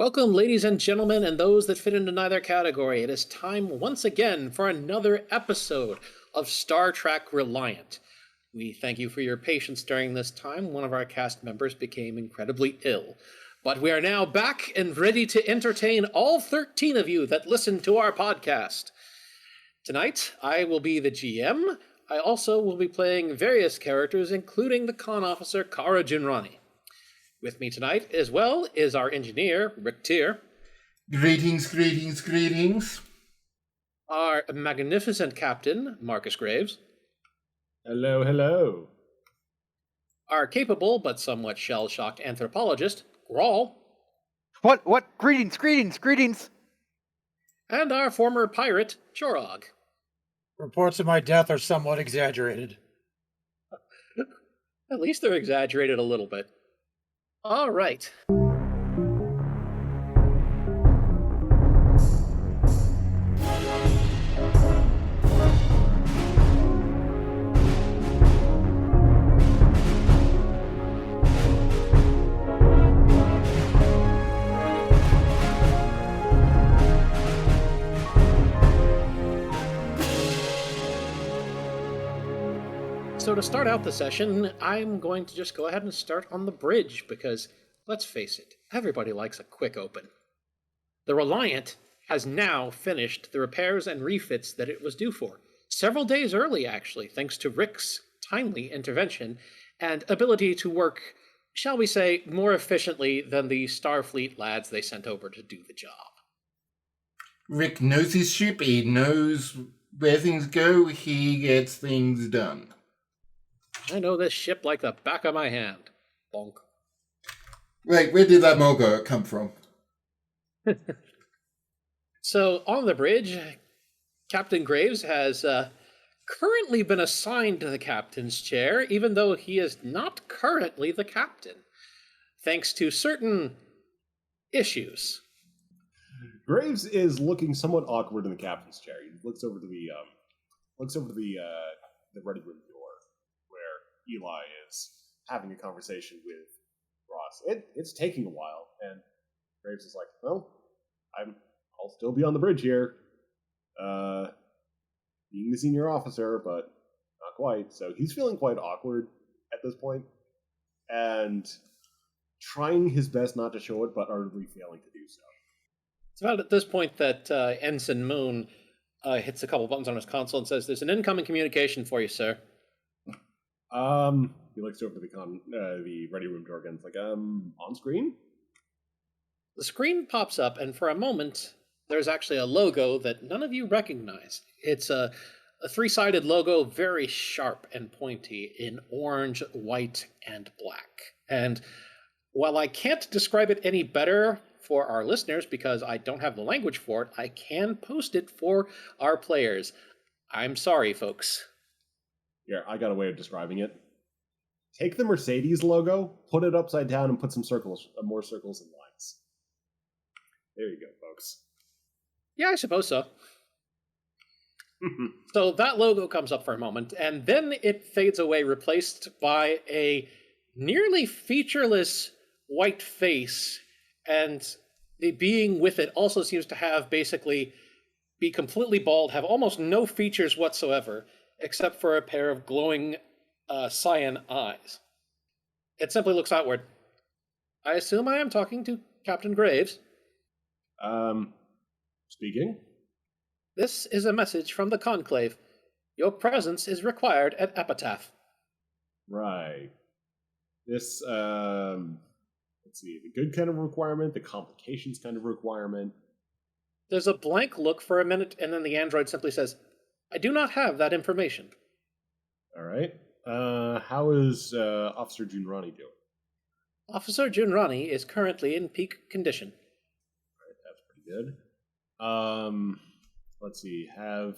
Welcome, ladies and gentlemen, and those that fit into neither category. It is time once again for another episode of Star Trek Reliant. We thank you for your patience during this time. One of our cast members became incredibly ill. But we are now back and ready to entertain all 13 of you that listen to our podcast. Tonight, I will be the GM. I also will be playing various characters, including the con officer, Kara Jinrani. With me tonight, as well, is our engineer, Rick Tier. Greetings, greetings, greetings. Our magnificent captain, Marcus Graves. Hello, hello. Our capable but somewhat shell-shocked anthropologist, Grawl. What? Greetings. And our former pirate, Chorog. Reports of my death are somewhat exaggerated. At least they're exaggerated a little bit. All right. So to start out the session, I'm going to just go ahead and start on the bridge because, let's face it, everybody likes a quick open. The Reliant has now finished the repairs and refits that it was due for. Several days early, actually, thanks to Rick's timely intervention and ability to work, shall we say, more efficiently than the Starfleet lads they sent over to do the job. Rick knows his ship, he knows where things go, he gets things done. I know this ship like the back of my hand. Bonk. Wait, where did that mogo come from? So, on the bridge, Captain Graves has currently been assigned to the captain's chair, even though he is not currently the captain, thanks to certain issues. Graves is looking somewhat awkward in the captain's chair. He looks over to the ready room door where Eli is having a conversation with Ross. It's taking a while, and Graves is like, "Well, I'll still be on the bridge here, being the senior officer, but not quite." So he's feeling quite awkward at this point, and trying his best not to show it, but utterly failing to do so. It's about at this point that Ensign Moon hits a couple buttons on his console and says, "There's an incoming communication for you, sir." He looks over to the ready room door again. It's like, on screen? The screen pops up, and for a moment, there's actually a logo that none of you recognize. It's a three-sided logo, very sharp and pointy, in orange, white, and black. And while I can't describe it any better for our listeners because I don't have the language for it, I can post it for our players. I'm sorry, folks. Here, I got a way of describing it. Take the Mercedes logo, put it upside down, and put some circles, more circles and lines. There you go, folks. Yeah, I suppose so. So that logo comes up for a moment, and then it fades away, replaced by a nearly featureless white face, and the being with it also seems to have basically be completely bald, have almost no features whatsoever, except for a pair of glowing cyan eyes. It simply looks outward. I assume I am talking to Captain Graves. Speaking? This is a message from the Conclave. Your presence is required at Epitaph. Right. This, let's see, the good kind of requirement, the complications kind of requirement. There's a blank look for a minute, and then the android simply says, "I do not have that information." All right. How is Officer Junrani doing? Officer Junrani is currently in peak condition. All right, that's pretty good. Let's see. Have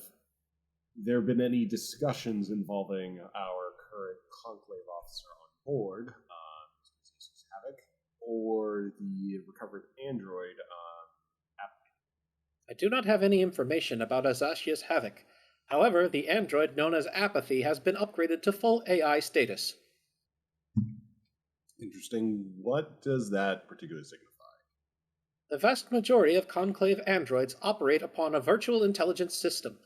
there been any discussions involving our current conclave officer on board, Havoc, or the recovered android, Apathy? I do not have any information about Azashius Havoc. However, the android known as Apathy has been upgraded to full AI status. Interesting. What does that particularly signify? The vast majority of Conclave androids operate upon a virtual intelligence system.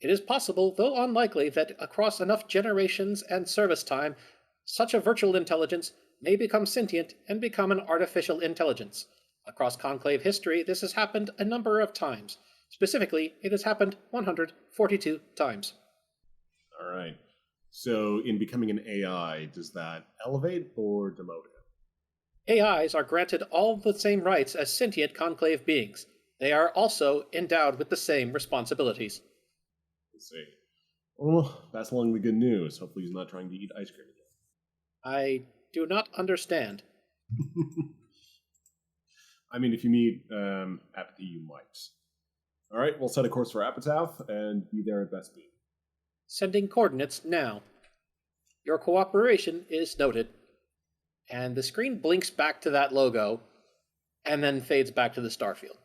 It is possible, though unlikely, that across enough generations and service time, such a virtual intelligence may become sentient and become an artificial intelligence. Across Conclave history, this has happened a number of times. Specifically, it has happened 142 times. All right. So, in becoming an AI, does that elevate or demote him? AIs are granted all the same rights as sentient Conclave beings. They are also endowed with the same responsibilities. Let's see. Well, that's along the good news. Hopefully, he's not trying to eat ice cream I do not understand. again. I mean, if you meet Apathy, you might. All right, we'll set a course for Epitaph and be there at best speed. Sending coordinates now. Your cooperation is noted. And the screen blinks back to that logo and then fades back to the starfield.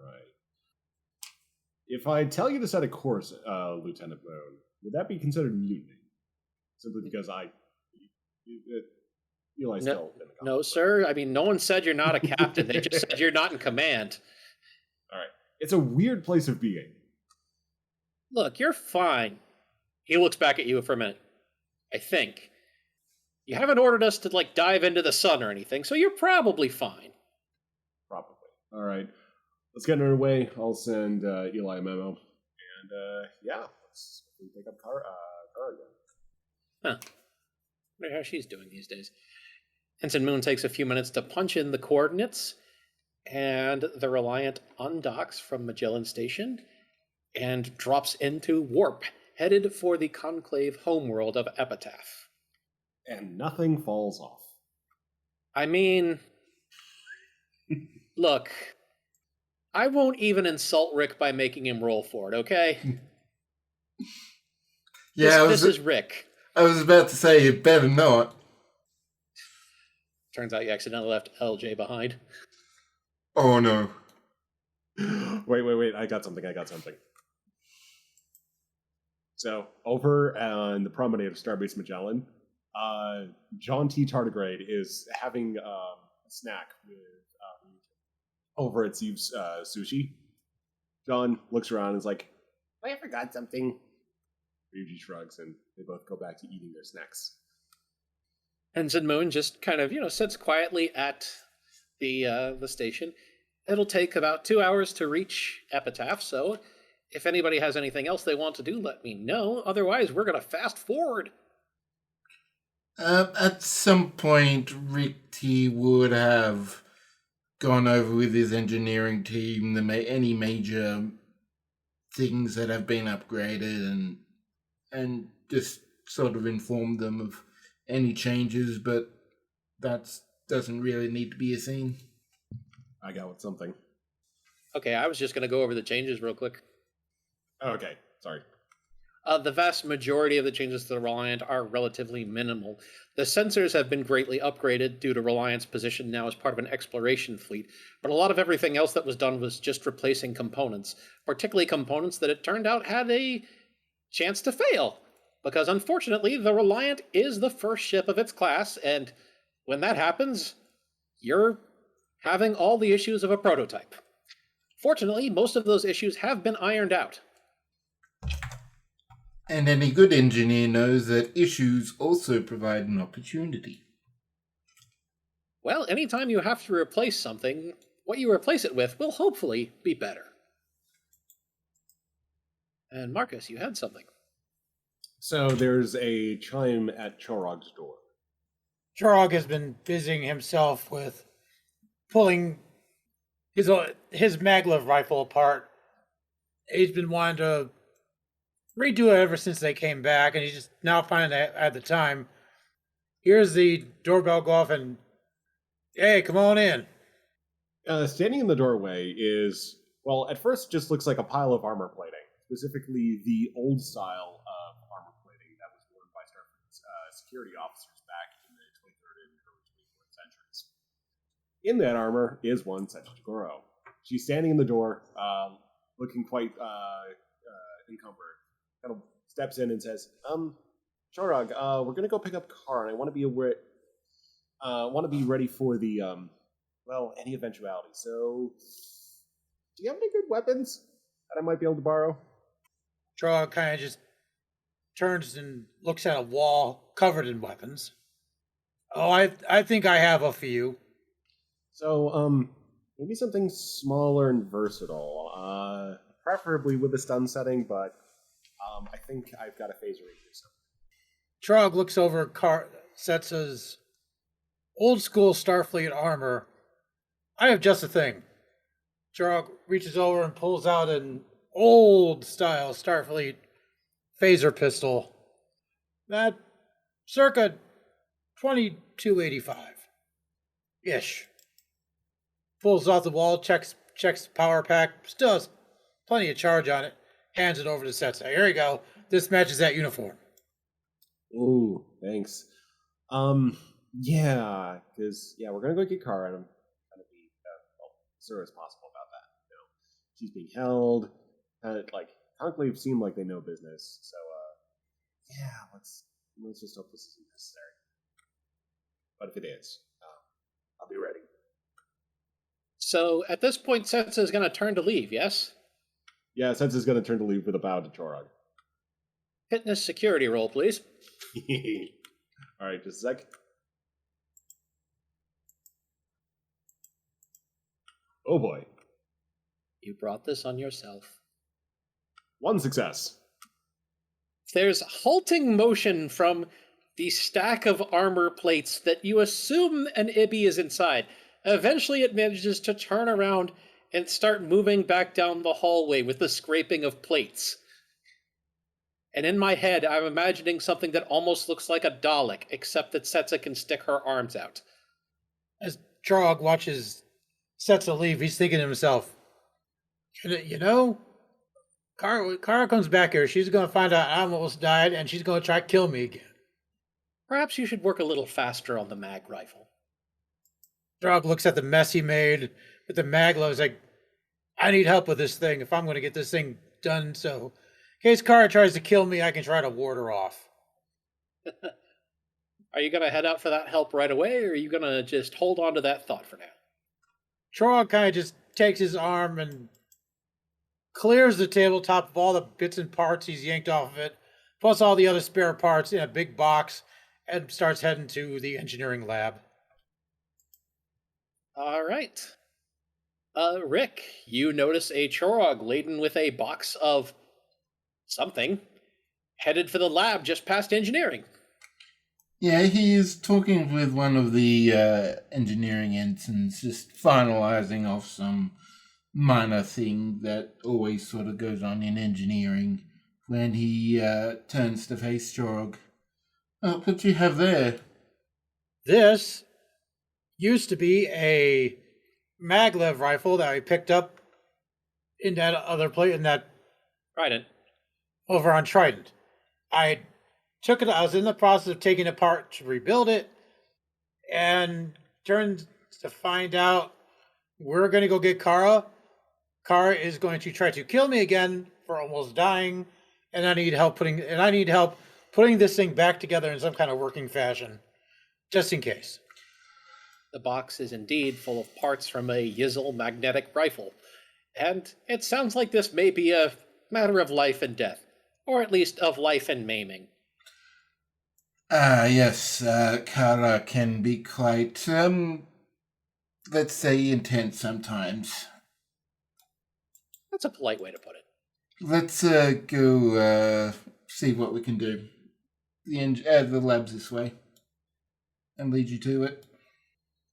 Right. If I tell you to set a course, Lieutenant Moon, would that be considered mutiny? Simply because Eli's still in the No, conflict. sir. I mean, no one said you're not a captain. They just said you're not in command. All right. It's a weird place of being. Look, you're fine. He looks back at you for a minute. I think. You haven't ordered us to, dive into the sun or anything, so you're probably fine. Probably. All right. Let's get underway. I'll send Eli a memo. And, yeah, let's pick up Kara again. Huh. Wonder how she's doing these days. Ensign Moon takes a few minutes to punch in the coordinates, and the Reliant undocks from Magellan Station and drops into warp, headed for the Conclave homeworld of Epitaph. And nothing falls off. I mean, look, I won't even insult Rick by making him roll for it, okay? Yeah, this is Rick. I was about to say, you better not. Turns out you accidentally left LJ behind. Oh no. Wait. I got something. So, over on the promenade of Starbase Magellan, John T. Tardigrade is having a snack with over at Zeeb's Sushi. John looks around and is like, I forgot something. Ryuji shrugs, and they both go back to eating their snacks. Ensign Moon just kind of, sits quietly at the station. It'll take about 2 hours to reach Epitaph, so if anybody has anything else they want to do, let me know. Otherwise, we're going to fast forward. At some point, Rick T would have gone over with his engineering team any major things that have been upgraded and just sort of informed them of any changes, but that doesn't really need to be a scene. I got something. Okay, I was just going to go over the changes real quick. Okay, sorry. The vast majority of the changes to the Reliant are relatively minimal. The sensors have been greatly upgraded due to Reliant's position now as part of an exploration fleet, but a lot of everything else that was done was just replacing components, particularly components that it turned out had a chance to fail, because unfortunately the Reliant is the first ship of its class, and when that happens, you're having all the issues of a prototype. Fortunately, most of those issues have been ironed out. And any good engineer knows that issues also provide an opportunity. Well, anytime you have to replace something, what you replace it with will hopefully be better. And Marcus, you had something. So there's a chime at Chorog's door. Chorog has been busying himself with pulling his maglev rifle apart. He's been wanting to redo it ever since they came back, and he's just now finding that at the time. Here's the doorbell go off, and hey, come on in. Standing in the doorway is, well, at first just looks like a pile of armor plating, specifically the old style of armor plating that was worn by Starfleet's security officers back in the 23rd and early 24th centuries. In that armor is one Sechi Tagoro. She's standing in the door, looking quite encumbered. Kind of steps in and says, Chorog, we're gonna go pick up a car, and I want to be ready for the well, any eventuality. So, do you have any good weapons that I might be able to borrow? Trog kind of just turns and looks at a wall covered in weapons. Oh, I think I have a few. So, maybe something smaller and versatile. Preferably with a stun setting, but I think I've got a phaser ranger. So. Trog looks over Setsa's old school Starfleet armor. I have just a thing. Trog reaches over and pulls out an old style Starfleet phaser pistol. That circa 2285 ish. Pulls off the wall, checks the power pack, still has plenty of charge on it, hands it over to Setsa. Here you go. This matches that uniform. Ooh, thanks. Yeah, because we're gonna go get Kara, and I'm gonna be as thorough as possible about that. You know, she's being held. Conclave seem like they know business, so let's just hope this isn't necessary. But if it is, I'll be ready. So at this point, Setsa is going to turn to leave, yes? Yeah, Sense is gonna turn to leave with a bow to Chorog. Fitness security roll, please. All right, just a sec. Oh boy, You brought this on yourself. 1 success. There's halting motion from the stack of armor plates that you assume an Ibby is inside. Eventually, it manages to turn around and start moving back down the hallway with the scraping of plates. And in my head, I'm imagining something that almost looks like a Dalek, except that Setsa can stick her arms out. As Trog watches Setsa leave, he's thinking to himself, you know, Kara comes back here. She's going to find out I almost died, and she's going to try to kill me again. Perhaps you should work a little faster on the mag rifle. Trog looks at the mess he made with the maglev. He's like, I need help with this thing if I'm going to get this thing done. So, in case Kara tries to kill me, I can try to ward her off. Are you going to head out for that help right away, or are you going to just hold on to that thought for now? Trog kind of just takes his arm and clears the tabletop of all the bits and parts he's yanked off of it, plus all the other spare parts in a big box, and starts heading to the engineering lab. All right. Rick, you notice a Chorog laden with a box of something, headed for the lab just past engineering. Yeah, he is talking with one of the engineering ensigns, just finalizing off some minor thing that always sort of goes on in engineering when he turns to face Chorog. What do you have there? This used to be a maglev rifle that I picked up in that other place, in that Trident. over on Trident. I was in the process of taking it apart to rebuild it, and turned to find out we're going to go get Kara. Kara is going to try to kill me again for almost dying, and I need help putting this thing back together in some kind of working fashion, just in case. The box is indeed full of parts from a Yizzle magnetic rifle, and it sounds like this may be a matter of life and death, or at least of life and maiming. Yes, Kara can be quite, let's say, intense sometimes. That's a polite way to put it. Let's go see what we can do. The lab's this way, and lead you to it.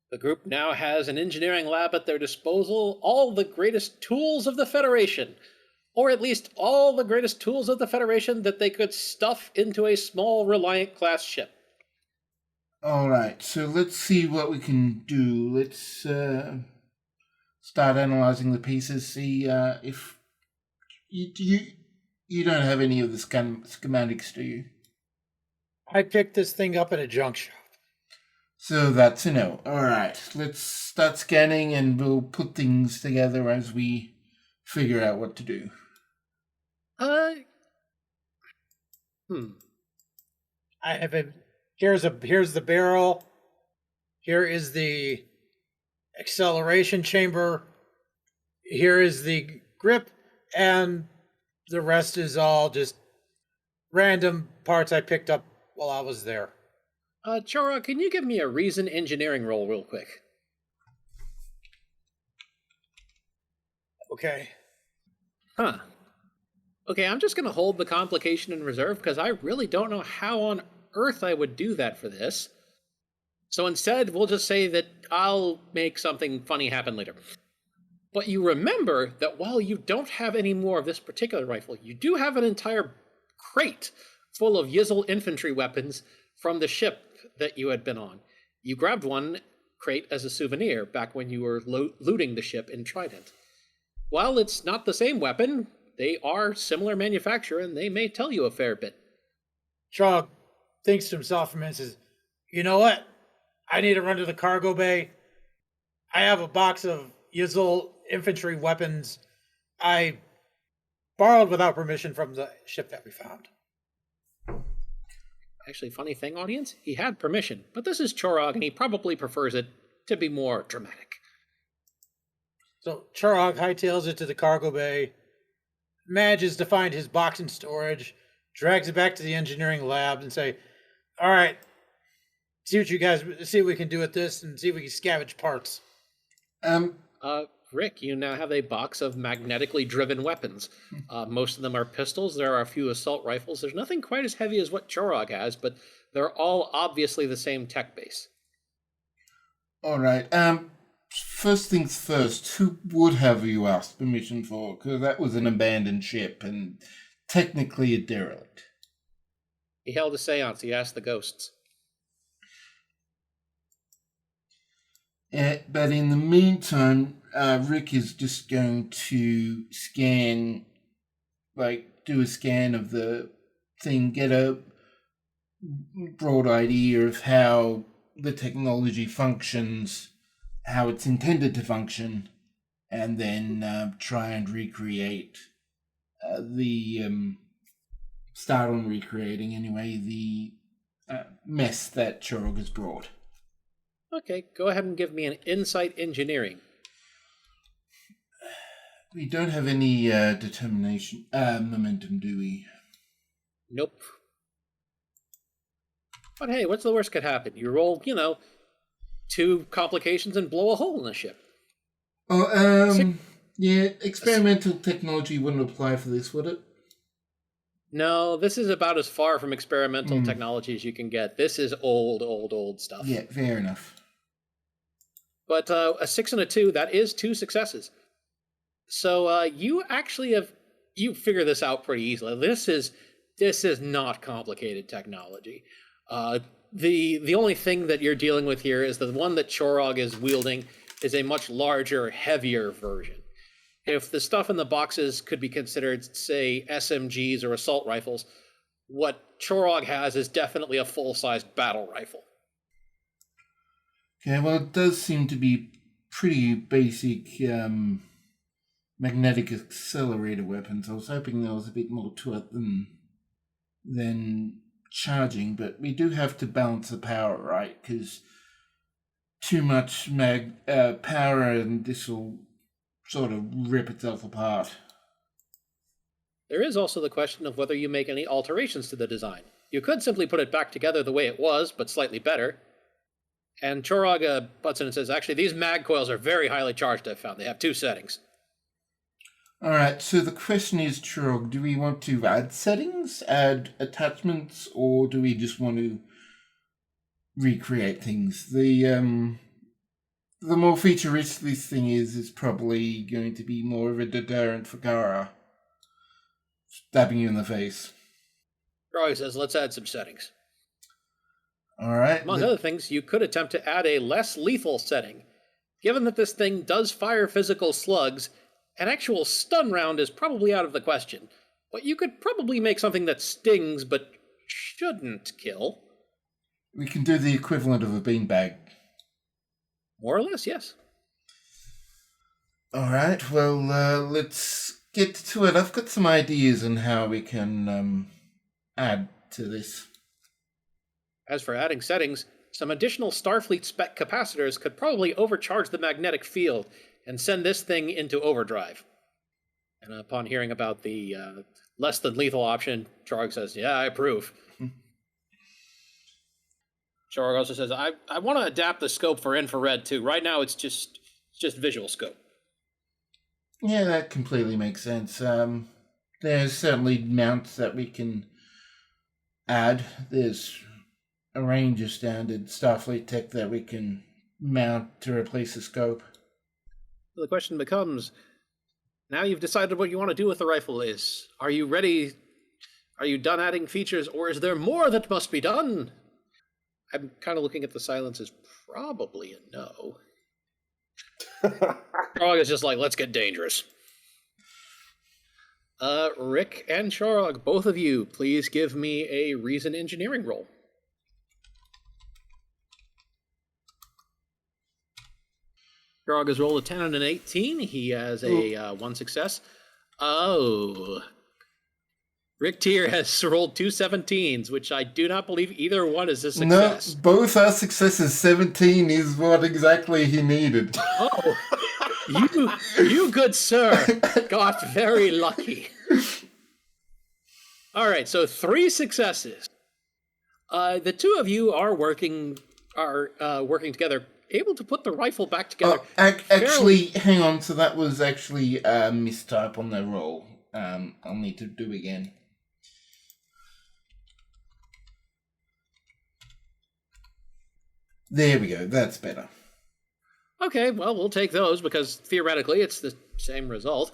The group now has an engineering lab at their disposal, all the greatest tools of the Federation, or at least all the greatest tools of the Federation that they could stuff into a small Reliant-class ship. All right, so let's see what we can do. Let's start analyzing the pieces, see if you don't have any of the schematics, do you? I picked this thing up at a junk shop. So that's a no. All right, let's start scanning, and we'll put things together as we figure out what to do. I have a here's the barrel. Here is the acceleration chamber. Here is the grip, and the rest is all just random parts I picked up while I was there. Chora, can you give me a reason engineering roll real quick? Okay. Huh. Okay, I'm just going to hold the complication in reserve because I really don't know how on earth I would do that for this. So instead, we'll just say that I'll make something funny happen later. But you remember that while you don't have any more of this particular rifle, you do have an entire crate full of Yizzle infantry weapons from the ship that you had been on. You grabbed one crate as a souvenir back when you were looting the ship in Trident. While it's not the same weapon, they are similar manufacturer and they may tell you a fair bit. Trog thinks to himself for a minute and says, you know what? I need to run to the cargo bay. I have a box of Yizzle infantry weapons I borrowed without permission from the ship that we found. Actually, funny thing, audience, he had permission, but this is Chorog and he probably prefers it to be more dramatic. So Chorog hightails it to the cargo bay, manages to find his box in storage, drags it back to the engineering lab and say, all right, see what we can do with this and see if we can scavenge parts. Rick, you now have a box of magnetically driven weapons. Most of them are pistols. There are a few assault rifles. There's nothing quite as heavy as what Chorog has, but they're all obviously the same tech base. All right. First things first, who would have you asked permission for? Because that was an abandoned ship and technically a derelict. He held a seance. He asked the ghosts. But in the meantime, Rick is just going to do a scan of the thing, get a broad idea of how the technology functions, how it's intended to function, and then try and recreate start on recreating anyway the mess that Chorog has brought. Okay, go ahead and give me an insight engineering. We don't have any momentum, do we? Nope. But hey, what's the worst could happen? You roll, 2 complications and blow a hole in the ship. Yeah, experimental technology wouldn't apply for this, would it? No, this is about as far from experimental technology as you can get. This is old stuff. Yeah, fair enough. But a 6 and a 2, that is 2 successes. So you actually you figure this out pretty easily. This is not complicated technology. The only thing that you're dealing with here is the one that Chorog is wielding is a much larger, heavier version. If the stuff in the boxes could be considered, say, SMGs or assault rifles, what Chorog has is definitely a full-sized battle rifle. Okay, well, it does seem to be pretty basic magnetic accelerator weapons. I was hoping there was a bit more to it than charging, but we do have to balance the power, right? Because too much power and this will sort of rip itself apart. There is also the question of whether you make any alterations to the design. You could simply put it back together the way it was, but slightly better. And Chorog butts in and says, actually, these mag coils are very highly charged, I've found. They have 2 settings. All right, so the question is, Chorog, do we want to add settings, add attachments, or do we just want to recreate things? The more feature-rich this thing is probably going to be more of a deterrent for Kara. Stabbing you in the face. Chorog says, let's add some settings. All right. Among other things, you could attempt to add a less lethal setting. Given that this thing does fire physical slugs, an actual stun round is probably out of the question. But you could probably make something that stings but shouldn't kill. We can do the equivalent of a beanbag. More or less, yes. All right, well, let's get to it. I've got some ideas on how we can add to this. As for adding settings, some additional Starfleet spec capacitors could probably overcharge the magnetic field and send this thing into overdrive. And upon hearing about the less than lethal option, Chorog says, yeah, I approve. Chorog also says, I want to adapt the scope for infrared too. Right now it's just visual scope. Yeah, that completely makes sense. There's certainly mounts that we can add. There's a range of standard Starfleet tech that we can mount to replace the scope. So the question becomes, now you've decided what you want to do with the rifle is, are you ready? Are you done adding features, or is there more that must be done? I'm kind of looking at the silence as probably a no. Chorog is just like, let's get dangerous. Rick and Chorog, both of you, please give me a reason engineering roll. Chorog has rolled a 10 and an 18. He has a 1 success. Oh. Rick Tier has rolled 2 17s, which I do not believe either one is a success. No, both are successes. 17 is what exactly he needed. Oh. You good sir, got very lucky. All right, so 3 successes. The two of you are working together, able to put the rifle back together. Actually, hang on. So that was actually a mistype on the roll. I'll need to do again. There we go. That's better. Okay, well, we'll take those because theoretically it's the same result.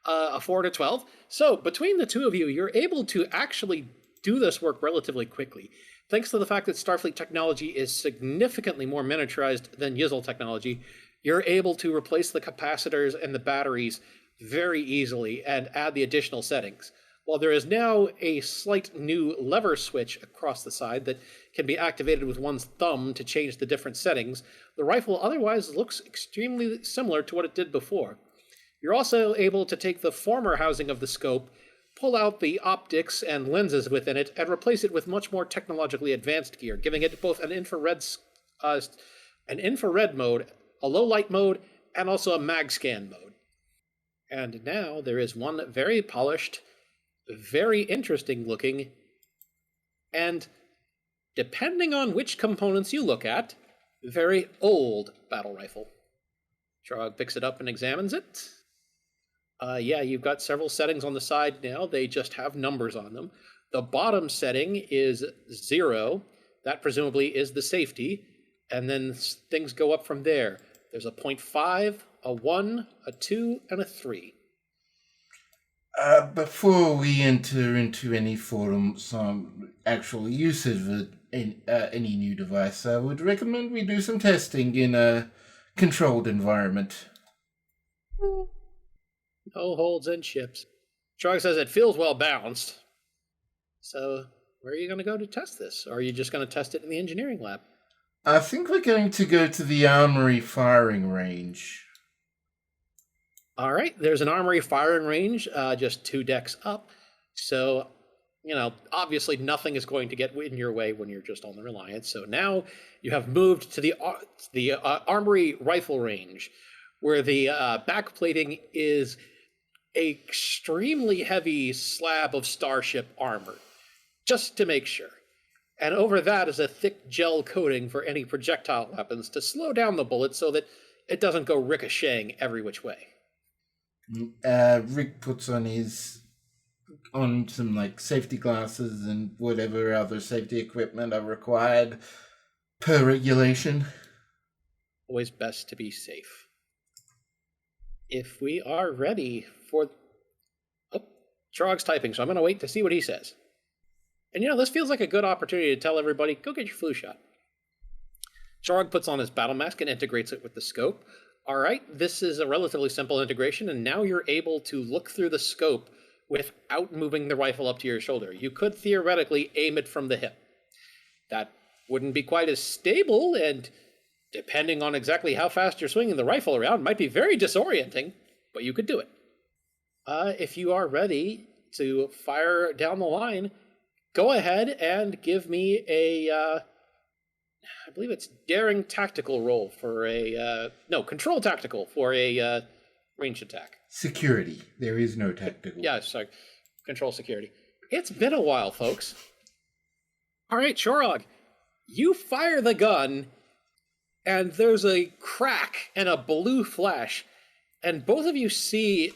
A 4 to 12. So between the two of you, you're able to actually do this work relatively quickly. Thanks to the fact that Starfleet technology is significantly more miniaturized than Yizzle technology, you're able to replace the capacitors and the batteries very easily and add the additional settings. While there is now a slight new lever switch across the side that can be activated with one's thumb to change the different settings, the rifle otherwise looks extremely similar to what it did before. You're also able to take the former housing of the scope, pull out the optics and lenses within it, and replace it with much more technologically advanced gear, giving it both an infrared mode, a low light mode, and also a mag scan mode. And now there is one very polished, very interesting looking, and depending on which components you look at, very old battle rifle. Chorog picks it up and examines it. Yeah, you've got several settings on the side now. They just have numbers on them. The bottom setting is 0. That presumably is the safety. And then things go up from there. There's a 0.5, a 1, a 2, and a 3. Before we enter into any some actual usage of any new device, I would recommend we do some testing in a controlled environment. No holds and ships. Chorog says it feels well balanced. So, where are you going to go to test this? Or are you just going to test it in the engineering lab? I think we're going to go to the armory firing range. All right, there's an armory firing range just 2 decks up. So, obviously nothing is going to get in your way when you're just on the Reliant. So now you have moved to the armory rifle range, where the backplating is an extremely heavy slab of starship armor, just to make sure. And over that is a thick gel coating for any projectile weapons to slow down the bullet so that it doesn't go ricocheting every which way. Rick puts on some safety glasses and whatever other safety equipment are required per regulation. Always best to be safe. If we are ready for... Oh, Chorog's typing, so I'm going to wait to see what he says. And this feels like a good opportunity to tell everybody, go get your flu shot. Chorog puts on his battle mask and integrates it with the scope. All right, this is a relatively simple integration, and now you're able to look through the scope without moving the rifle up to your shoulder. You could theoretically aim it from the hip. That wouldn't be quite as stable, and depending on exactly how fast you're swinging the rifle around, might be very disorienting, but you could do it. If you are ready to fire down the line, go ahead and give me I believe it's daring tactical roll for a no control tactical for a ranged attack. Security. There is no tactical. Yeah, sorry, control security. It's been a while, folks. All right, Chorog, you fire the gun, and there's a crack and a blue flash, and both of you see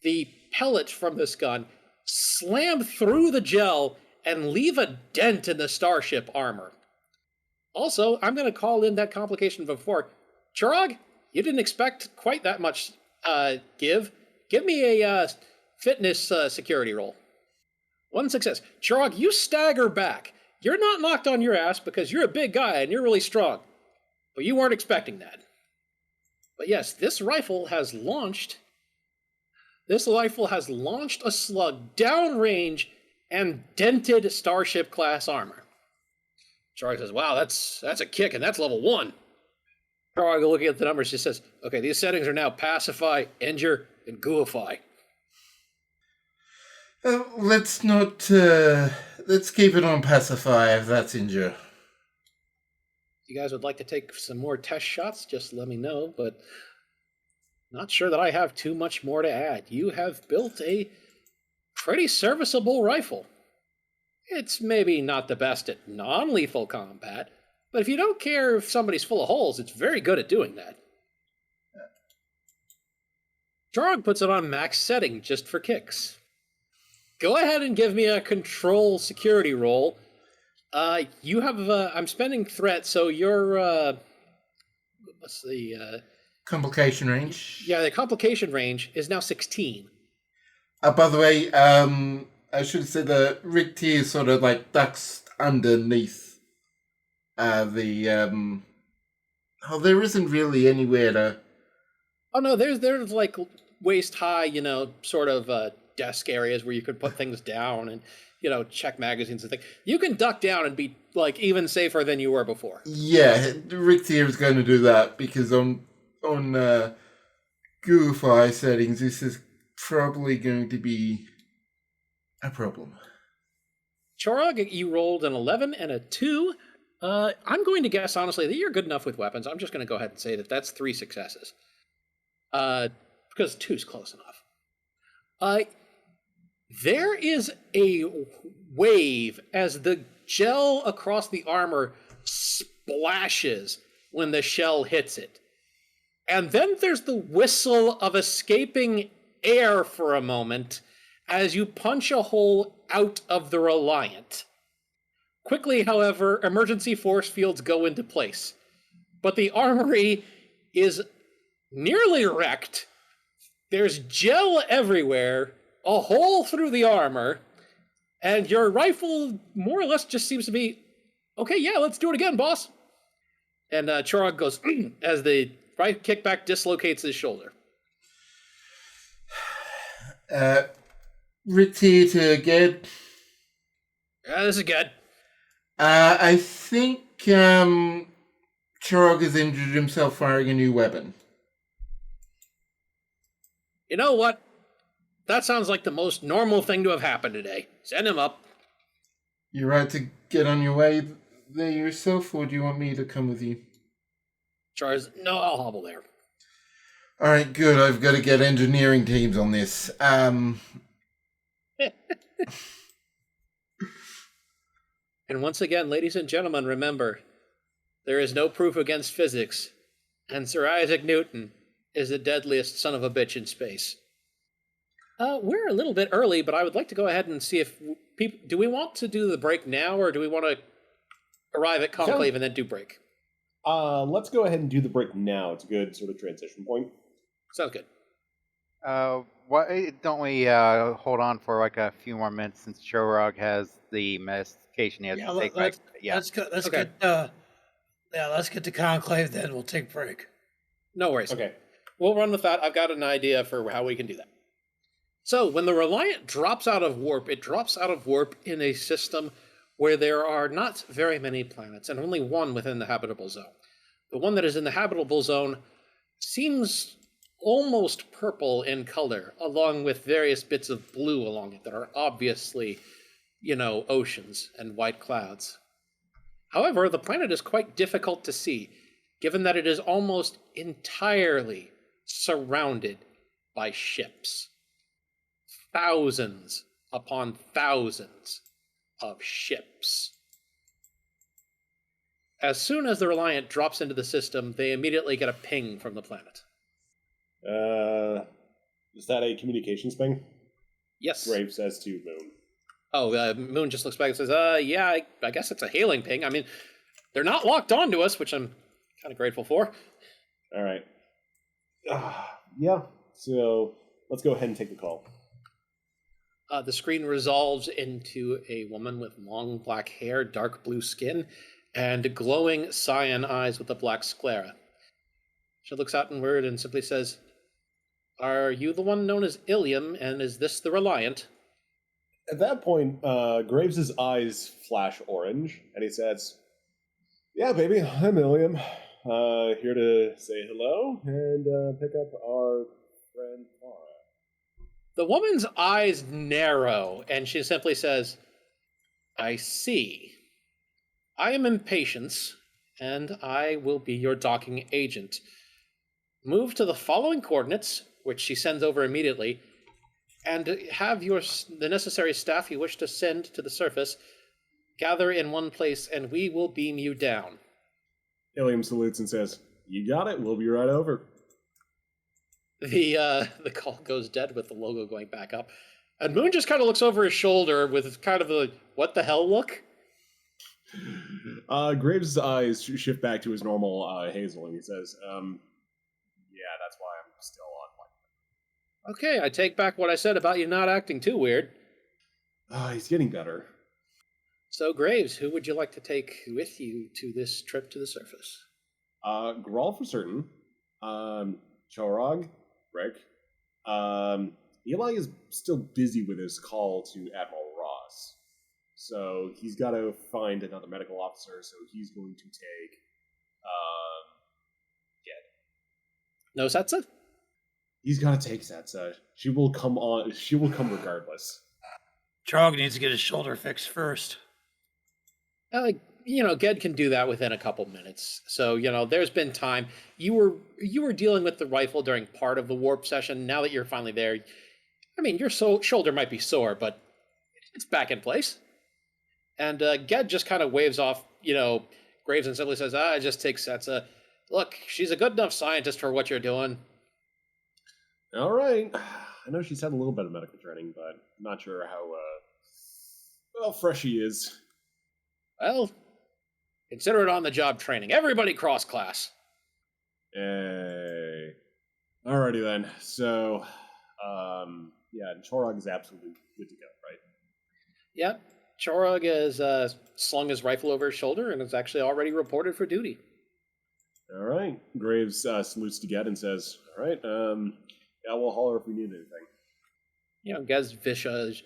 the pellet from this gun slam through the gel and leave a dent in the starship armor. Also, I'm going to call in that complication before. Chorog, you didn't expect quite that much give. Give me a fitness security roll. 1 success. Chorog, you stagger back. You're not knocked on your ass because you're a big guy and you're really strong. But you weren't expecting that. But yes, this rifle has launched a slug downrange and dented starship class armor. Chorog says, wow, that's a kick, and that's level 1. Chorog, looking at the numbers, just says, okay, these settings are now pacify, injure, and gooify. Let's not, let's keep it on pacify if that's injure. If you guys would like to take some more test shots, just let me know, but not sure that I have too much more to add. You have built a pretty serviceable rifle. It's maybe not the best at non-lethal combat, but if you don't care if somebody's full of holes, it's very good at doing that. Chorog puts it on max setting just for kicks. Go ahead and give me a control security roll. You have, I'm spending threat, so your, what's the, Complication range. yeah, the complication range is now 16. By the way, I should say the Rick T sort of like ducks underneath the oh, there isn't really anywhere to. Oh no, there's like waist high, sort of desk areas where you could put things down and check magazines and things. You can duck down and be like even safer than you were before. Yeah, Rick T is going to do that because on Goofi settings, this is probably going to be a problem. Chorog, you rolled an 11 and a 2. I'm going to guess, honestly, that you're good enough with weapons. I'm just going to go ahead and say that that's 3 successes. Because 2's close enough. There is a wave as the gel across the armor splashes when the shell hits it. And then there's the whistle of escaping air for a moment as you punch a hole out of the Reliant. Quickly, however, emergency force fields go into place. But the armory is nearly wrecked. There's gel everywhere, a hole through the armor, and your rifle more or less just seems to be, okay, yeah, let's do it again, boss. And Chorog goes, as the right kickback dislocates his shoulder. Ritty to get. Yeah, this is good. I think Chorog has injured himself firing a new weapon. You know what? That sounds like the most normal thing to have happened today. Send him up. You right to get on your way there yourself, or do you want me to come with you? Charles, no, I'll hobble there. All right, good. I've got to get engineering teams on this. And once again, ladies and gentlemen, remember, there is no proof against physics, and Sir Isaac Newton is the deadliest son of a bitch in space. We're a little bit early, but I would like to go ahead and see if people... Do we want to do the break now, or do we want to arrive at Conclave and then do break? Let's go ahead and do the break now. It's a good sort of transition point. Sounds good. Why don't we hold on for like a few more minutes since Chorog has the medication he has to take right? Yeah, let's Okay. let's get to Conclave, then we'll take break. No worries. Okay. We'll run with that. I've got an idea for how we can do that. So, when the Reliant drops out of warp, it drops out of warp in a system where there are not very many planets, and only one within the habitable zone. The one that is in the habitable zone seems almost purple in color, along with various bits of blue along it that are obviously, oceans and white clouds. However, the planet is quite difficult to see, given that it is almost entirely surrounded by ships. Thousands upon thousands of ships. As soon as the Reliant drops into the system, they immediately get a ping from the planet. Is that a communications ping? Yes. Graves says to Moon. Oh, Moon just looks back and says, yeah, I guess it's a hailing ping. I mean, they're not locked onto us, which I'm kind of grateful for. All right. Yeah, so let's go ahead and take the call. The screen resolves into a woman with long black hair, dark blue skin, and glowing cyan eyes with a black sclera. She looks out inward and simply says, "Are you the one known as Ilium, and is this the Reliant?" At that point, Graves' eyes flash orange, and he says, "Yeah, baby, I'm Ilium. Here to say hello and pick up our friend Tara." The woman's eyes narrow, and she simply says, "I see. I am Impatience, and I will be your docking agent. Move to the following coordinates," which she sends over immediately, "and have the necessary staff you wish to send to the surface gather in one place, and we will beam you down." Ilium salutes and says, "You got it. We'll be right over." The call goes dead with the logo going back up, and Moon just kind of looks over his shoulder with kind of a "what the hell" look. Graves' eyes shift back to his normal hazel, and he says, "Yeah, that's why I'm still on." Okay, I take back what I said about you not acting too weird. He's getting better. So, Graves, who would you like to take with you to this trip to the surface? Grawl for certain. Chorog, Rick. Eli is still busy with his call to Admiral Ross. So he's got to find another medical officer, so he's going to take Ged. No Setsa? He's got to take Setsa. She will come regardless. Trog needs to get his shoulder fixed first. Ged can do that within a couple minutes. So, there's been time. You were dealing with the rifle during part of the warp session. Now that you're finally there, I mean, your shoulder might be sore, but it's back in place. And Ged just kind of waves off, Graves, and simply says, "I just take Setsa. Look, she's a good enough scientist for what you're doing." All right. I know she's had a little bit of medical training, but I'm not sure how fresh she is. Well, consider it on-the-job training. Everybody cross-class. Hey. Alrighty then. So, Chorog is absolutely good to go, right? Yep. Chorog has slung his rifle over his shoulder and is actually already reported for duty. All right. Graves salutes to Ged and says, "All right, we'll holler if we need anything." Ged's visage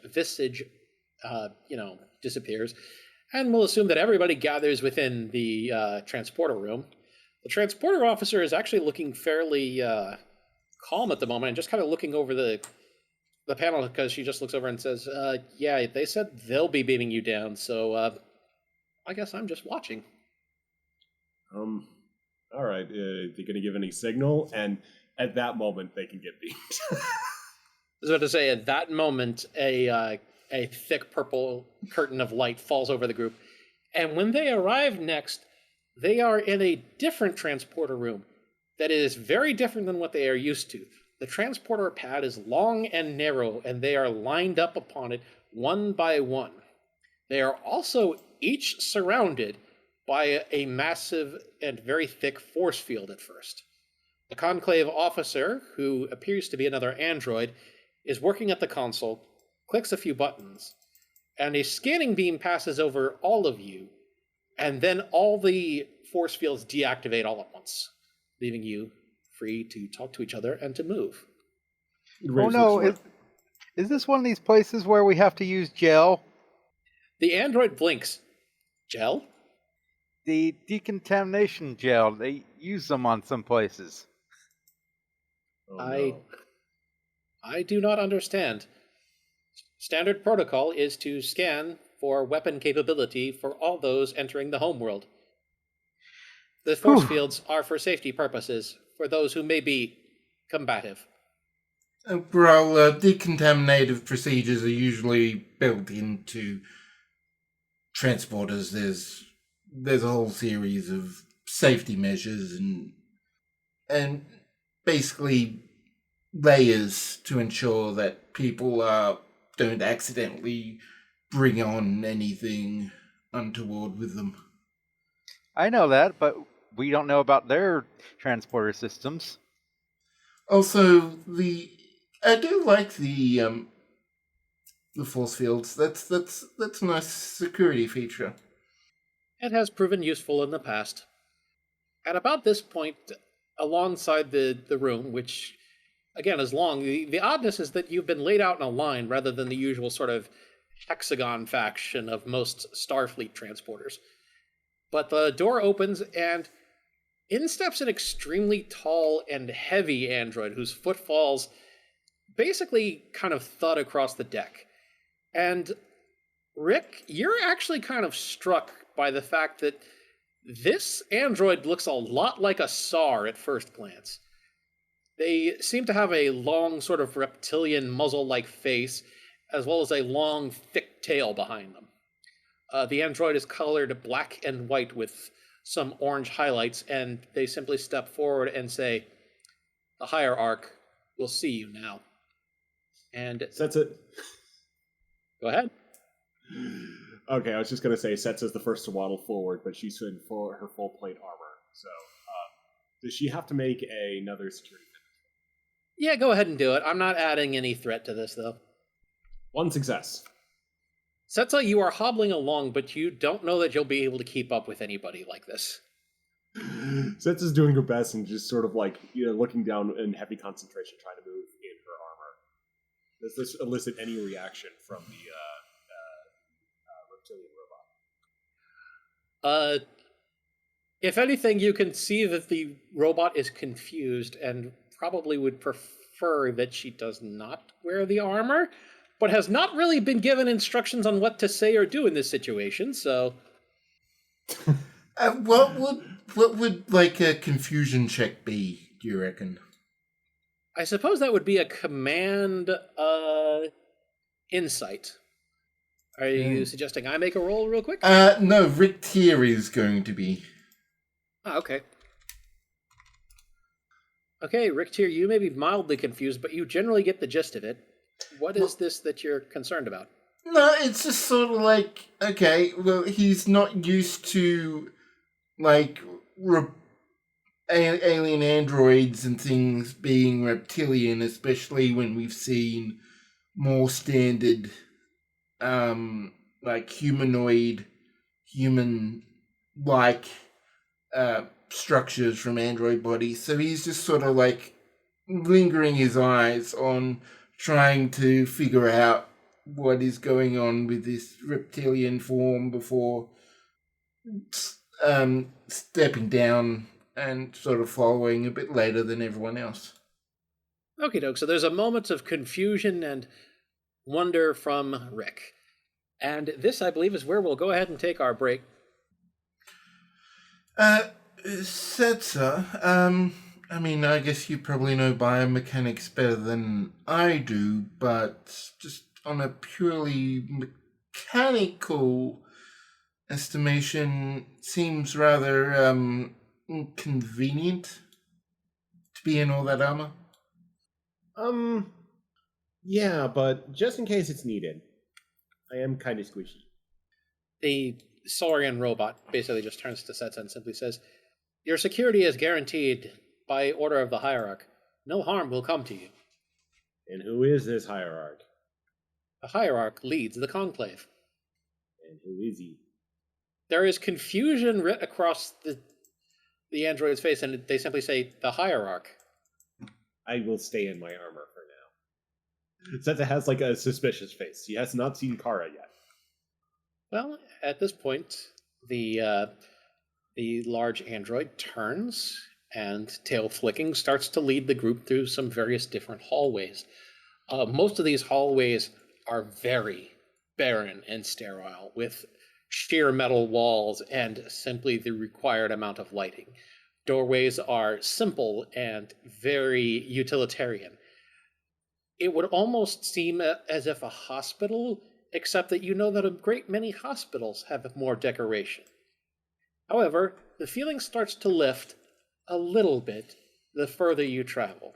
disappears. And we'll assume that everybody gathers within the transporter room. The transporter officer is actually looking fairly calm at the moment and just kind of looking over the panel because she just looks over and says, "Yeah, they said they'll be beaming you down, so I guess I'm just watching." All right. They're going to give any signal, and at that moment, they can get beamed. I was about to say, at that moment, a thick purple curtain of light falls over the group. And when they arrive next, they are in a different transporter room that is very different than what they are used to. The transporter pad is long and narrow, and they are lined up upon it one by one. They are also each surrounded by a massive and very thick force field at first. The Conclave officer, who appears to be another android, is working at the console, clicks a few buttons, and a scanning beam passes over all of you, and then all the force fields deactivate all at once, leaving you free to talk to each other and to move. Oh no, is this one of these places where we have to use gel? The android blinks. Gel? The decontamination gel, they use them on some places. Oh, no. I do not understand. Standard protocol is to scan for weapon capability for all those entering the homeworld. The force fields are for safety purposes, for those who may be combative. Well, decontaminative procedures are usually built into transporters. There's a whole series of safety measures and basically layers to ensure that people don't accidentally bring on anything untoward with them. I know that, but we don't know about their transporter systems. Also, I do like the force fields. That's a nice security feature. It has proven useful in the past. At about this point, alongside the room, which again is long, the oddness is that you've been laid out in a line rather than the usual sort of hexagon faction of most Starfleet transporters. But the door opens and in steps an extremely tall and heavy android whose footfalls basically kind of thud across the deck. And Rick, you're actually kind of struck by the fact that this android looks a lot like a SAR at first glance. They seem to have a long, sort of reptilian muzzle-like face, as well as a long, thick tail behind them. The android is colored black and white with some orange highlights, and they simply step forward and say, "The hierarch will see you now." And Sets it. Go ahead. Okay, I was just gonna say Sets is the first to waddle forward, but she's in her full plate armor. So, does she have to make another security fit? Yeah, go ahead and do it. I'm not adding any threat to this, though. One success. Setsa, you are hobbling along, but you don't know that you'll be able to keep up with anybody like this. Sets is doing her best and just sort of like looking down in heavy concentration, trying to move in her armor. Does this elicit any reaction from the reptilian robot? If anything, you can see that the robot is confused and probably would prefer that she does not wear the armor, but has not really been given instructions on what to say or do in this situation, so... What would like a confusion check be, do you reckon? I suppose that would be a command insight. Are you suggesting I make a roll real quick? No, Rick Tier is going to be. Ah, okay. Okay, Rick Tier, you may be mildly confused, but you generally get the gist of it. What is this that you're concerned about? No, it's just sort of like, okay, well, he's not used to, like, alien androids and things being reptilian, especially when we've seen more standard, like, human-like structures from android bodies. So he's just sort of, like, lingering his eyes on trying to figure out what is going on with this reptilian form before stepping down and sort of following a bit later than everyone else. Okie doke, so there's a moment of confusion and wonder from Rick. And this, I believe, is where we'll go ahead and take our break. Setsa, I mean, I guess you probably know biomechanics better than I do, but just on a purely mechanical estimation, seems rather inconvenient to be in all that armor. Yeah, but just in case it's needed, I am kind of squishy. The Saurian robot basically just turns to Setsa and simply says, "Your security is guaranteed by order of the hierarch. No harm will come to you." And who is this hierarch? The hierarch leads the conclave. And who is he? There is confusion writ across the android's face, and they simply say, "The hierarch." I will stay in my armor for now. Setsa has like a suspicious face. He has not seen Kara yet. Well, at this point, the large android turns and, tail flicking, starts to lead the group through some various different hallways. Most of these hallways are very, barren and sterile, with sheer metal walls and simply the required amount of lighting. Doorways are simple and very utilitarian. It would almost seem as if a hospital, except that you know that a great many hospitals have more decoration. However, the feeling starts to lift a little bit the further you travel.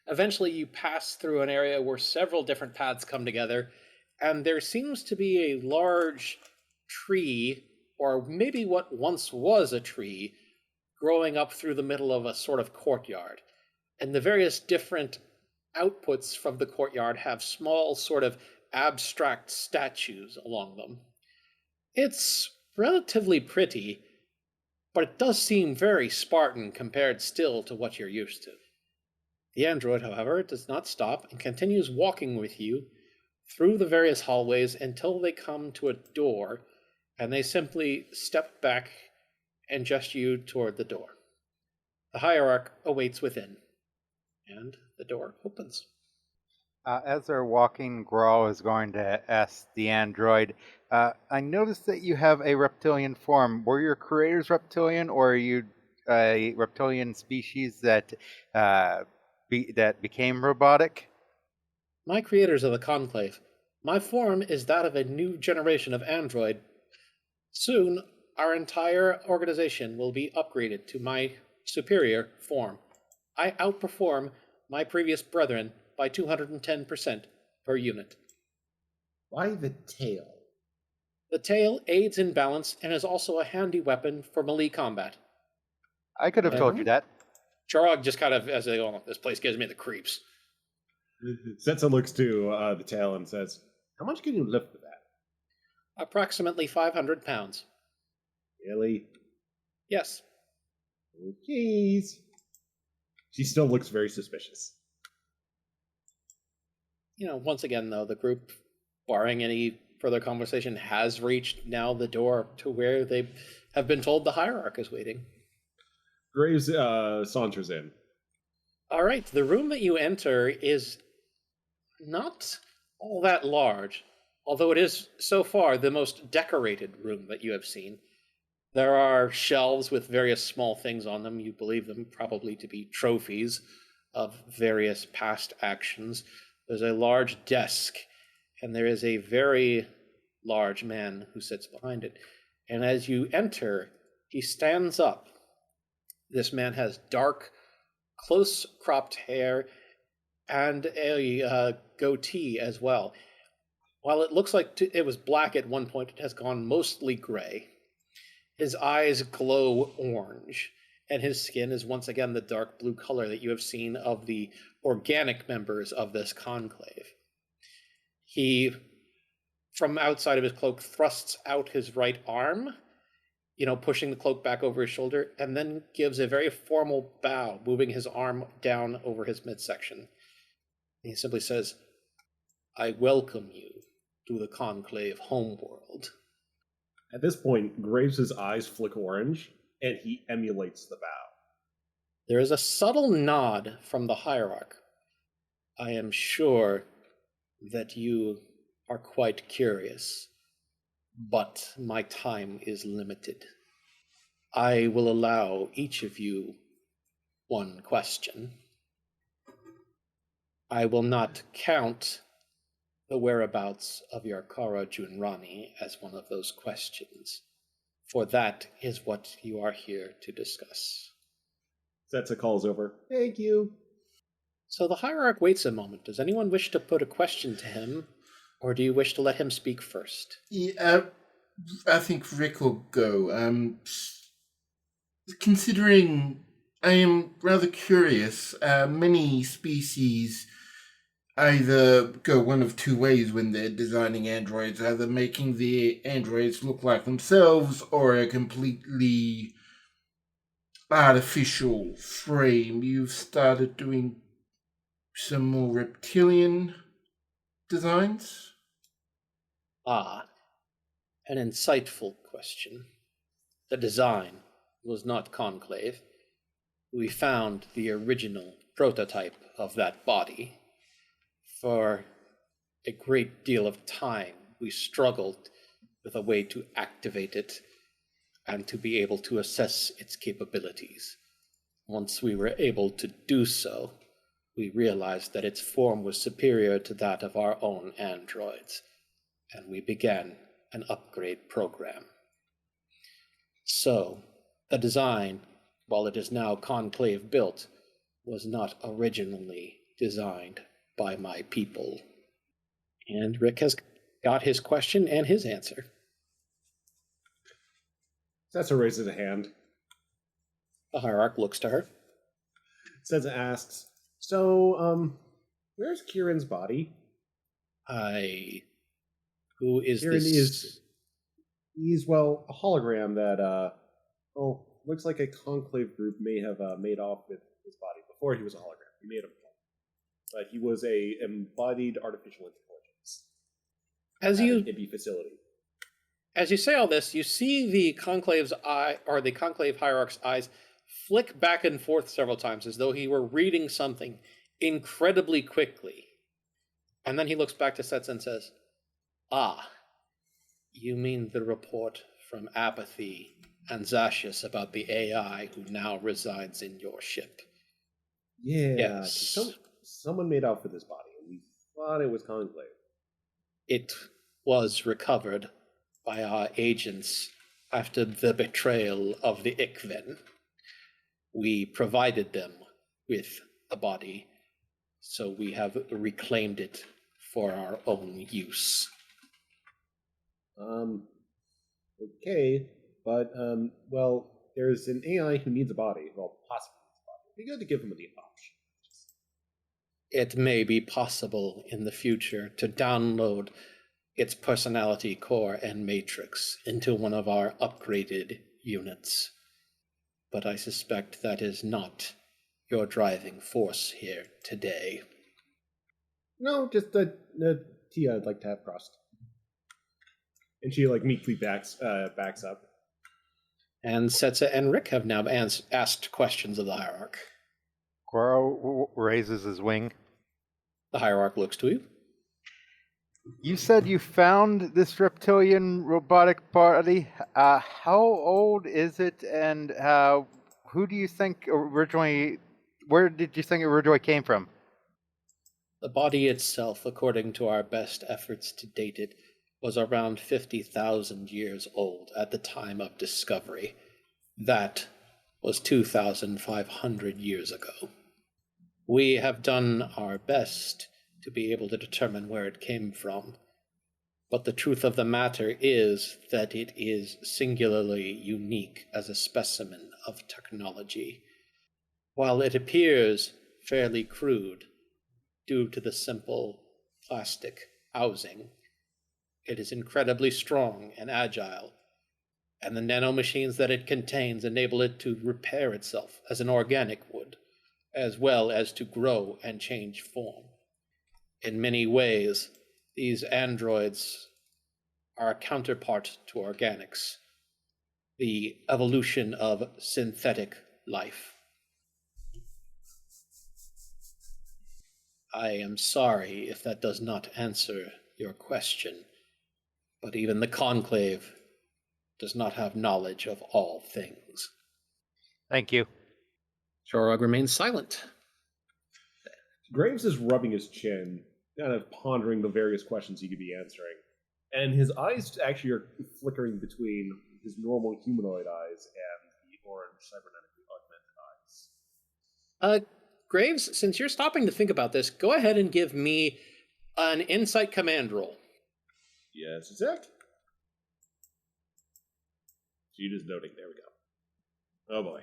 Eventually, you pass through an area where several different paths come together, and there seems to be a large tree, or maybe what once was a tree, growing up through the middle of a sort of courtyard. And the various different outputs from the courtyard have small, sort of abstract statues along them. It's relatively pretty, but it does seem very Spartan compared still to what you're used to. The android, however, does not stop and continues walking with you through the various hallways until they come to a door, and they simply step back and gesture you toward the door. The hierarch awaits within, and the door opens. As they're walking, Grawl is going to ask the android, I noticed that you have a reptilian form. Were your creators reptilian, or are you a reptilian species that that became robotic? My creators are the Conclave. My form is that of a new generation of android. Soon, our entire organization will be upgraded to my superior form. I outperform my previous brethren by 210% per unit. Why the tail? The tail aids in balance and is also a handy weapon for melee combat. I could have told you that. Chorog just kind of, as they go, this place gives me the creeps. Setsa looks to the tail and says, "How much can you lift with that?" Approximately 500 pounds. Really? Yes. Oh, jeez. She still looks very suspicious. Once again, though, the group, barring any further conversation, has reached now the door to where they have been told the hierarch is waiting. Graves saunters in. All right, the room that you enter is not all that large, although it is so far the most decorated room that you have seen. There are shelves with various small things on them. You believe them probably to be trophies of various past actions. There's a large desk, and there is a very large man who sits behind it. And as you enter, he stands up. This man has dark, close-cropped hair and a goatee as well. While it looks like it was black at one point, it has gone mostly gray. His eyes glow orange, and his skin is once again the dark blue color that you have seen of the organic members of this conclave. He, from outside of his cloak, thrusts out his right arm, pushing the cloak back over his shoulder, and then gives a very formal bow, moving his arm down over his midsection. He simply says, "I welcome you to the conclave homeworld." At this point, Graves' eyes flick orange, and he emulates the bow. There is a subtle nod from the hierarch. "I am sure that you are quite curious, but my time is limited. I will allow each of you one question. I will not count the whereabouts of your Kara Junrani as one of those questions, for that is what you are here to discuss." Setsa calls over, "Thank you." So the hierarch waits a moment. Does anyone wish to put a question to him, or do you wish to let him speak first? Yeah, I think Rick will go. Considering I am rather curious, many species either go one of two ways when they're designing androids, either making the androids look like themselves or a completely artificial frame. You've started doing some more reptilian designs? Ah, an insightful question. The design was not conclave. We found the original prototype of that body. For a great deal of time, we struggled with a way to activate it and to be able to assess its capabilities. Once we were able to do so, we realized that its form was superior to that of our own androids, and we began an upgrade program. So, the design, while it is now conclave built, was not originally designed by my people. And Rick has got his question and his answer. Setzer raises a hand. The hierarch looks to her. Setzer asks, so, where's Kieran's body? Who is Kieran this? He's, well, a hologram that, looks like a conclave group may have made off with his body before he was a hologram. He made him. But he was a embodied artificial intelligence. As at you an IBI facility. As you say all this, you see the conclave's eye, or the conclave hierarch's eyes, flick back and forth several times as though he were reading something incredibly quickly. And then he looks back to Setsa and says, "Ah, you mean the report from Apathy and Zashius about the AI who now resides in your ship?" Yeah, Yes. Someone made off with his body, and we thought it was conclave. It was recovered by our agents after the betrayal of the Ikven. We provided them with a body, so we have reclaimed it for our own use. Okay, but, there's an AI who needs a body, well, possibly needs a body. It'd be good to give him the option. It may be possible in the future to download its personality core and matrix into one of our upgraded units. But I suspect that is not your driving force here today. No, just the tea I'd like to have crossed. And she, meekly backs up. And Setsa and Rick have now asked questions of the hierarch. Goro raises his wing. The hierarch looks to you. You said you found this reptilian robotic body. How old is it, and who do you think originally? Where did you think it originally came from? The body itself, according to our best efforts to date it, was around 50,000 years old at the time of discovery. That was 2,500 years ago. We have done our best to be able to determine where it came from, but the truth of the matter is that it is singularly unique as a specimen of technology. While it appears fairly crude due to the simple plastic housing, it is incredibly strong and agile, and the nanomachines that it contains enable it to repair itself as an organic would, as well as to grow and change form. In many ways, these androids are a counterpart to organics, the evolution of synthetic life. I am sorry if that does not answer your question, but even the Conclave does not have knowledge of all things. Thank you. Shorog remains silent. Graves is rubbing his chin, kind of pondering the various questions he could be answering. And his eyes actually are flickering between his normal humanoid eyes and the orange cybernetically augmented eyes. Graves, since you're stopping to think about this, go ahead and give me an insight command roll. Yes, Zach. She just noting. There we go. Oh boy.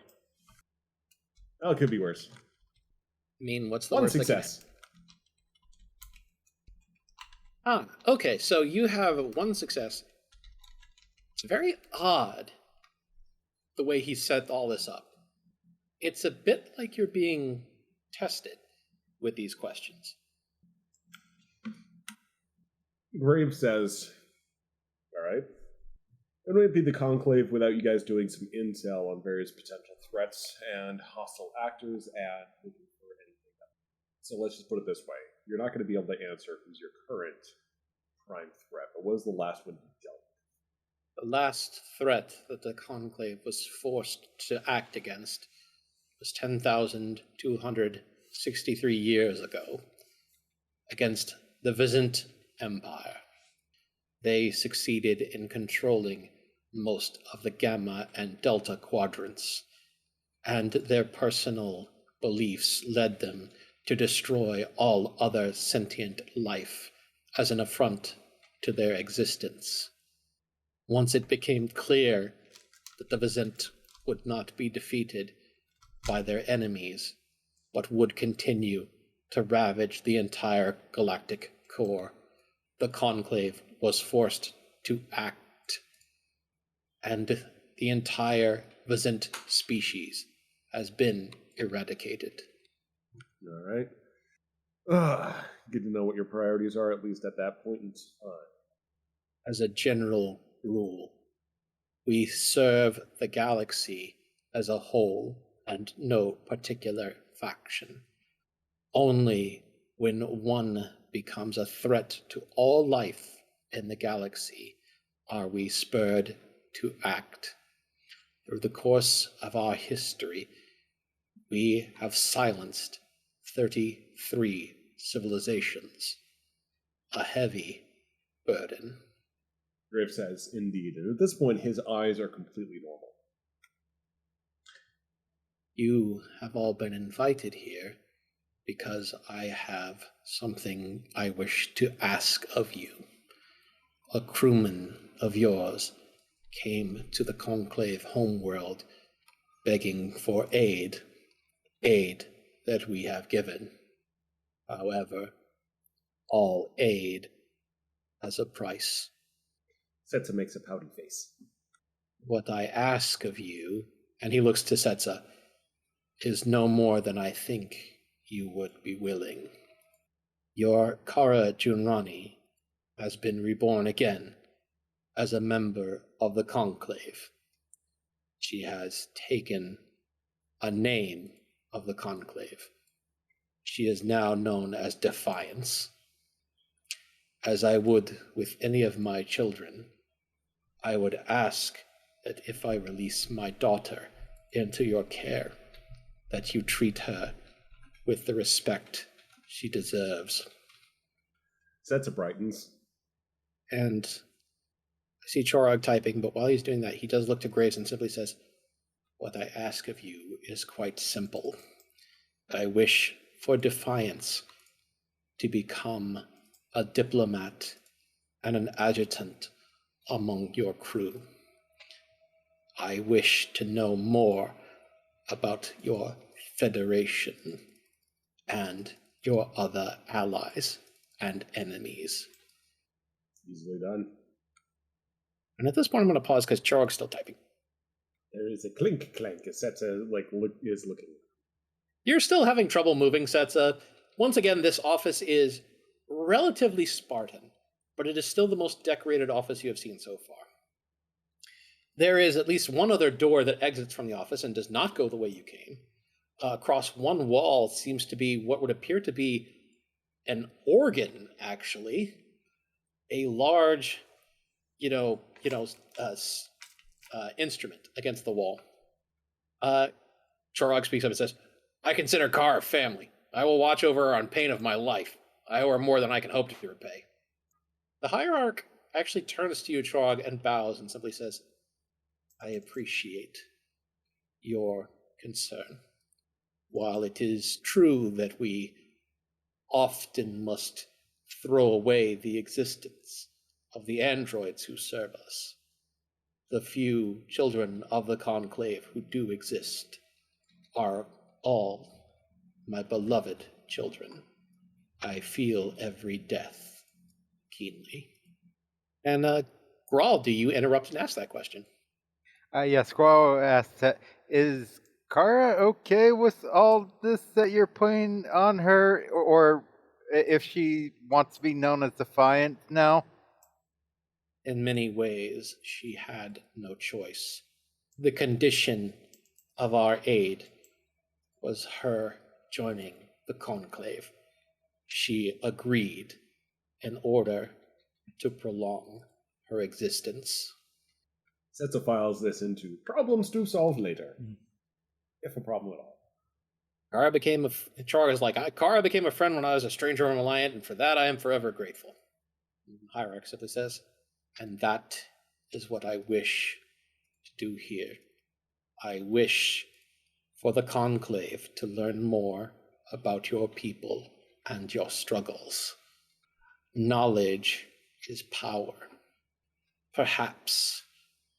Oh, it could be worse. I mean, what's the One worst that can success. happen? Okay, so you have one success. It's very odd the way he set all this up. It's a bit like you're being tested with these questions. Graves says, alright. It might be the Conclave without you guys doing some intel on various potential threats and hostile actors and looking for anything So let's just put it this way. You're not going to be able to answer who's your current prime threat, but what was the last one you dealt with? The last threat that the Conclave was forced to act against was 10,263 years ago, against the Vizant Empire. They succeeded in controlling most of the Gamma and Delta quadrants, and their personal beliefs led them to destroy all other sentient life as an affront to their existence. Once it became clear that the Vizant would not be defeated by their enemies, but would continue to ravage the entire galactic core, the Conclave was forced to act, and the entire Vizant species has been eradicated. All right. Good to know what your priorities are, at least at that point in time. As a general rule, we serve the galaxy as a whole and no particular faction. Only when one becomes a threat to all life in the galaxy are we spurred to act. Through the course of our history, we have silenced 33 civilizations, a heavy burden. Griff says, indeed. And at this point, his eyes are completely normal. You have all been invited here because I have something I wish to ask of you. A crewman of yours came to the Conclave homeworld begging for aid that we have given. However, all aid has a price. Setsa makes a pouty face. What I ask of you, and he looks to Setsa, is no more than I think you would be willing. Your Kara Junrani has been reborn again as a member of the Conclave. She has taken a name of the Conclave. She is now known as Defiance. As I would with any of my children, I would ask that if I release my daughter into your care, that you treat her with the respect she deserves. Setsa brightens. And I see Chorog typing, but while he's doing that, he does look to Graves and simply says, "What I ask of you is quite simple. I wish for Defiance to become a diplomat and an adjutant among your crew. I wish to know more about your Federation and your other allies and enemies." Easily done. And at this point, I'm going to pause because Chorog's still typing. There is a clink clank as Setsa is looking. You're still having trouble moving, Setsa. Once again, this office is relatively Spartan, but it is still the most decorated office you have seen so far. There is at least one other door that exits from the office and does not go the way you came. Across one wall seems to be what would appear to be an organ, actually. A large, instrument against the wall. Chorog speaks up and says, "I consider Kar a family. I will watch over her on pain of my life. I owe her more than I can hope to repay." The hierarch actually turns to you, Chorog, and bows and simply says, "I appreciate your concern. While it is true that we often must throw away the existence of the androids who serve us, the few children of the Conclave who do exist are all my beloved children. I feel every death keenly." And Grawl, do you interrupt and ask that question? Yes, Squall asks, is Kara okay with all this that you're putting on her, or if she wants to be known as Defiant now? In many ways, she had no choice. The condition of our aid was her joining the Conclave. she agreed in order to prolong her existence. Setsa files this into problems to solve later. If a problem at all. Kara became Chara's like, Kara became a friend when I was a stranger on Reliant, and for that I am forever grateful. Hierarch simply says, and that is what I wish to do here. I wish for the Conclave to learn more about your people and your struggles. Knowledge is power. Perhaps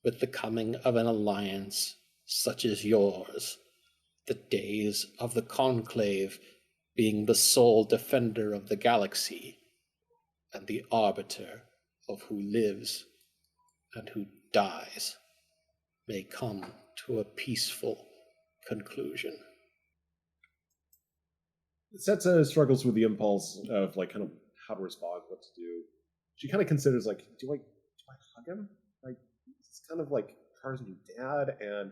with the coming of an alliance such as yours, the days of the Conclave being the sole defender of the galaxy and the arbiter of who lives and who dies may come to a peaceful conclusion. Setsa struggles with the impulse of like kind of how to respond, what to do. She kind of considers like, do I hug him? Like it's kind of like Kara's new dad, and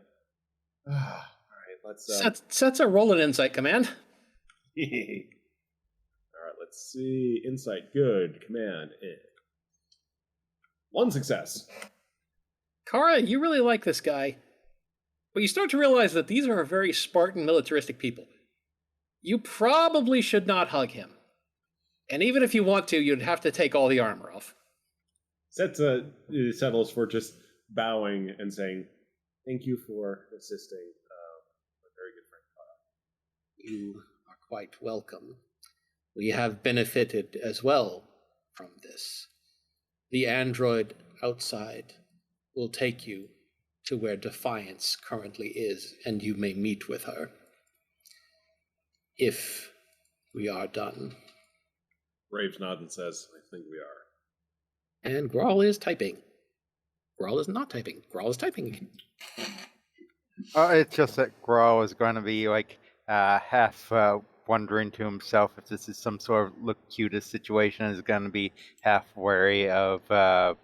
all right, let's Setsa roll an insight command. all right, let's see. Insight, good. Command, one success. Kara, you really like this guy, but you start to realize that these are very Spartan militaristic people. You probably should not hug him. And even if you want to, you'd have to take all the armor off. Setsa settles for just bowing and saying, thank you for assisting my very good friend Kara. You are quite welcome. We have benefited as well from this. The android outside will take you to where Defiance currently is, and you may meet with her. If we are done. Graves nods and says, I think we are. And Grawl is typing. Grawl is not typing. Grawl is typing. It's just that Grow is going to be like half wondering to himself if this is some sort of look cutest situation. Is going to be half wary of Kara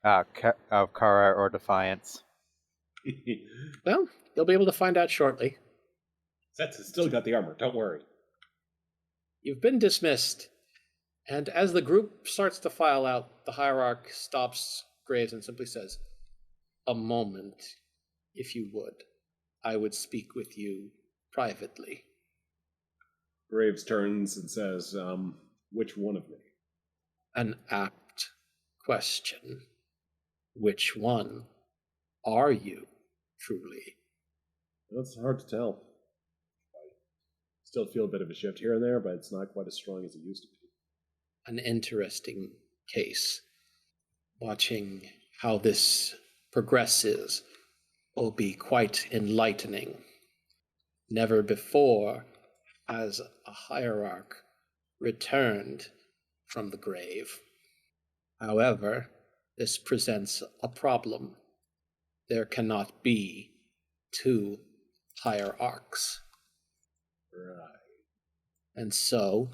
or Defiance. Well, you'll be able to find out shortly. Setsa's still got the armor, don't worry. You've been dismissed, and as the group starts to file out, the Hierarch stops Graves and simply says, a moment, if you would. I would speak with you privately. Graves turns and says, which one of me? An apt question. Which one are you, truly? It's hard to tell. I still feel a bit of a shift here and there, but it's not quite as strong as it used to be. An interesting case. Watching how this progresses will be quite enlightening. Never before has a hierarch returned from the grave. However, this presents a problem. There cannot be two hierarchs. Right. And so,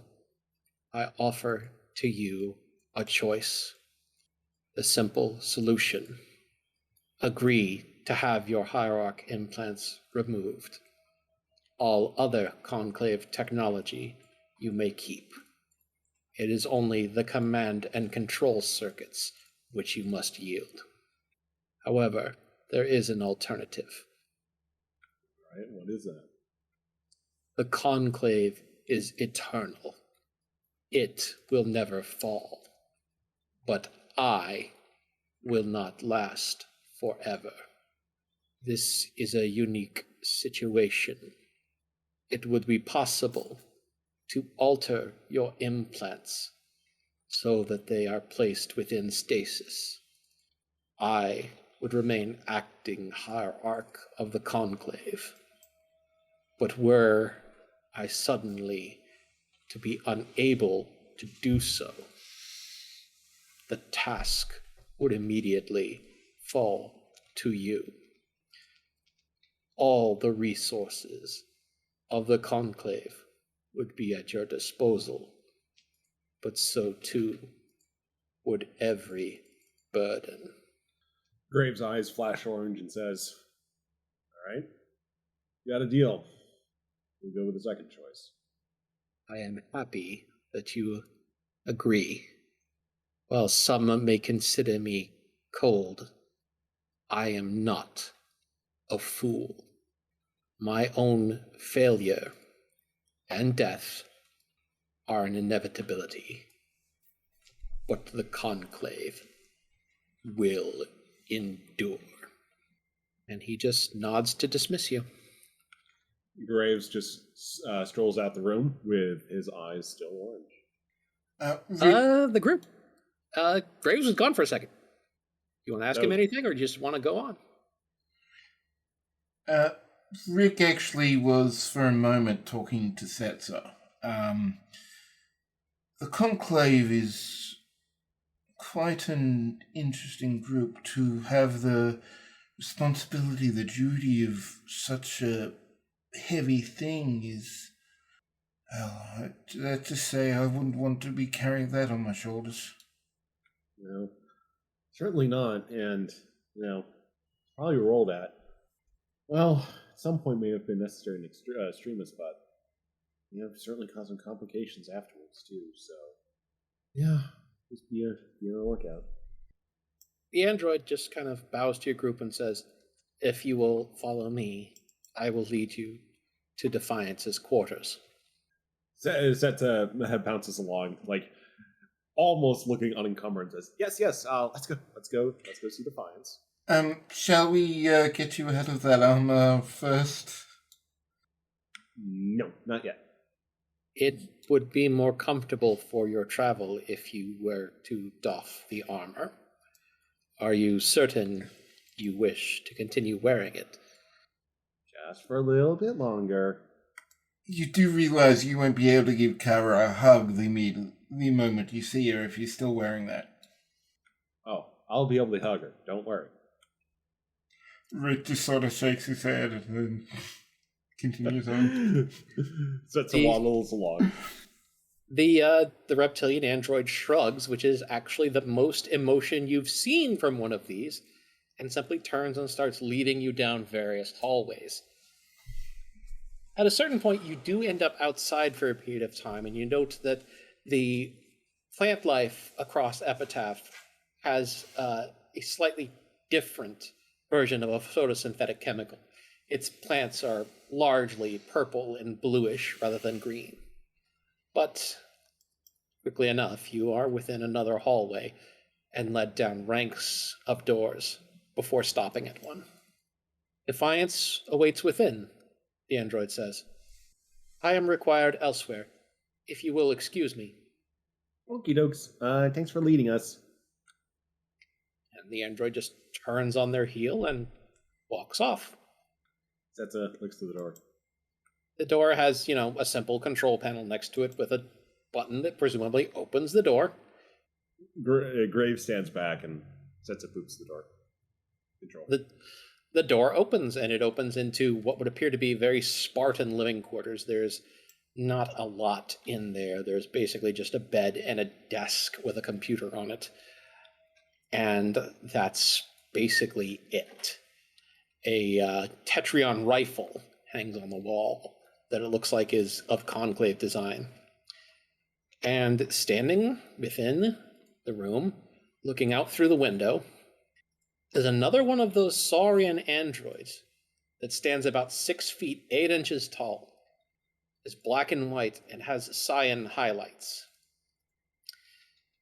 I offer to you a choice. The simple solution. Agree to have your hierarch implants removed. All other conclave technology you may keep. It is only the command and control circuits which you must yield. However, there is an alternative. Right, what is that? The conclave is eternal. It will never fall. But I will not last forever. This is a unique situation. It would be possible to alter your implants so that they are placed within stasis. I would remain acting hierarch of the conclave. But were I suddenly to be unable to do so, the task would immediately fall to you. All the resources of the conclave would be at your disposal, but so too would every burden. Graves' eyes flash orange and says, all right, you got a deal. We'll go with the second choice. I am happy that you agree. While some may consider me cold, I am not a fool. My own failure and death are an inevitability, but the Conclave will endure. And he just nods to dismiss you. Graves just strolls out the room with his eyes still orange. The group. Graves was gone for a second. You want to ask him No. anything, or just want to go on? Rick actually was for a moment talking to Setzer. The Conclave is quite an interesting group. To have the responsibility, the duty of such a heavy thing is... Well, let's just say I wouldn't want to be carrying that on my shoulders. No, certainly not. And, probably roll that. Well, at some point may have been necessary in extremis, but, certainly causing complications afterwards, too. So, yeah, just be on the lookout. The android just kind of bows to your group and says, "If you will follow me, I will lead you to Defiance's quarters." Zeta bounces along, like, almost looking unencumbered, and says, yes, let's go see Defiance. Shall we get you ahead of that armor first? No, not yet. It would be more comfortable for your travel if you were to doff the armor. Are you certain you wish to continue wearing it? Just for a little bit longer. You do realize you won't be able to give Kara a hug the moment you see her if you're still wearing that. Oh, I'll be able to hug her. Don't worry. Rick just sort of shakes his head and then continues on. Sets a waddles along. The reptilian android shrugs, which is actually the most emotion you've seen from one of these, and simply turns and starts leading you down various hallways. At a certain point, you do end up outside for a period of time, and you note that the plant life across Epitaph has a slightly different version of a photosynthetic chemical. Its plants are largely purple and bluish rather than green. But quickly enough, you are within another hallway and led down ranks of doors before stopping at one. Defiance awaits within, the android says. I am required elsewhere, if you will excuse me. Okie dokes. Thanks for leading us. And the android just turns on their heel and walks off. Zeta looks to the door. The door has, a simple control panel next to it with a button that presumably opens the door. Graves stands back and Zeta boots the door. Control. The door opens, and it opens into what would appear to be very Spartan living quarters. There's not a lot in there. There's basically just a bed and a desk with a computer on it. And that's basically it. A Tetrion rifle hangs on the wall that it looks like is of Conclave design. And standing within the room, looking out through the window, is another one of those saurian androids that stands about 6 feet 8 inches tall, is black and white, and has cyan highlights.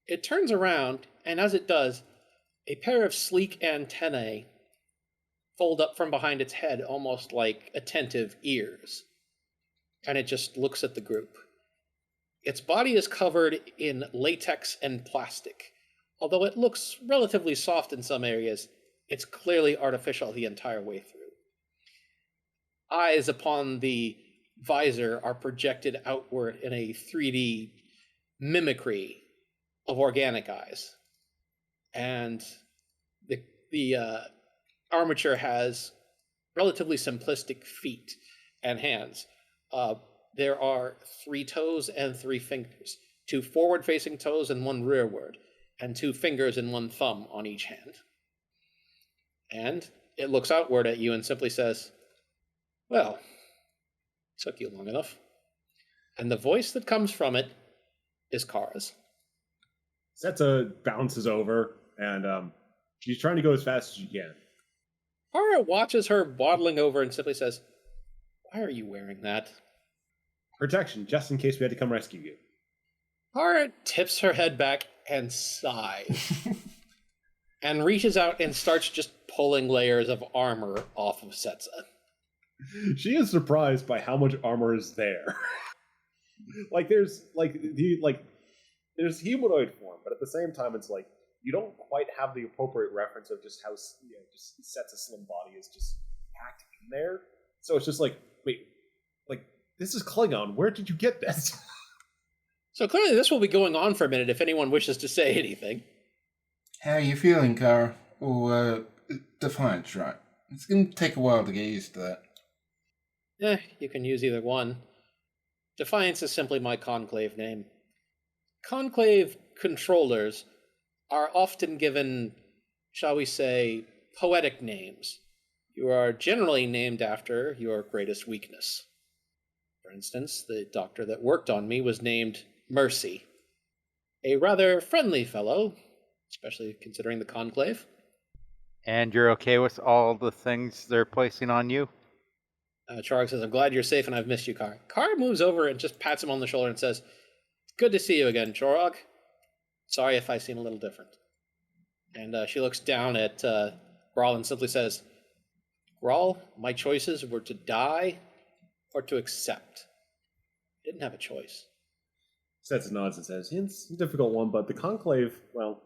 It turns around, and as it does, a pair of sleek antennae fold up from behind its head, almost like attentive ears. And it just looks at the group. Its body is covered in latex and plastic. Although it looks relatively soft in some areas, it's clearly artificial the entire way through. Eyes upon the visor are projected outward in a 3D mimicry of organic eyes. And the armature has relatively simplistic feet and hands. There are 3 toes and 3 fingers, 2 forward-facing toes and 1 rearward, and 2 fingers and 1 thumb on each hand. And it looks outward at you and simply says, "Well, took you long enough." And the voice that comes from it is Kara's. Setsa bounces over, and she's trying to go as fast as she can. Kara watches her waddling over and simply says, "Why are you wearing that?" Protection, just in case we had to come rescue you. Kara tips her head back and sighs, and reaches out and starts just pulling layers of armor off of Setsa. She is surprised by how much armor is there. There's there's humanoid form, but at the same time, it's like you don't quite have the appropriate reference of just how just Setsa slim body is just packed in there. So it's just like, wait, this is Klingon. Where did you get this? So clearly this will be going on for a minute if anyone wishes to say anything. How are you feeling, Kara? Or, Defiance, right? It's going to take a while to get used to that. You can use either one. Defiance is simply my Conclave name. Conclave controllers are often given, shall we say, poetic names. You are generally named after your greatest weakness. For instance, the doctor that worked on me was named Mercy. A rather friendly fellow, especially considering the Conclave. And you're okay with all the things they're placing on you? Chorog says, "I'm glad you're safe and I've missed you, Kara." Kara moves over and just pats him on the shoulder and says, "It's good to see you again, Chorog. Sorry if I seem a little different." And she looks down at Grawl and simply says, "Grawl, my choices were to die or to accept. I didn't have a choice." Setsa nods and says, "It's a difficult one, but the Conclave, well,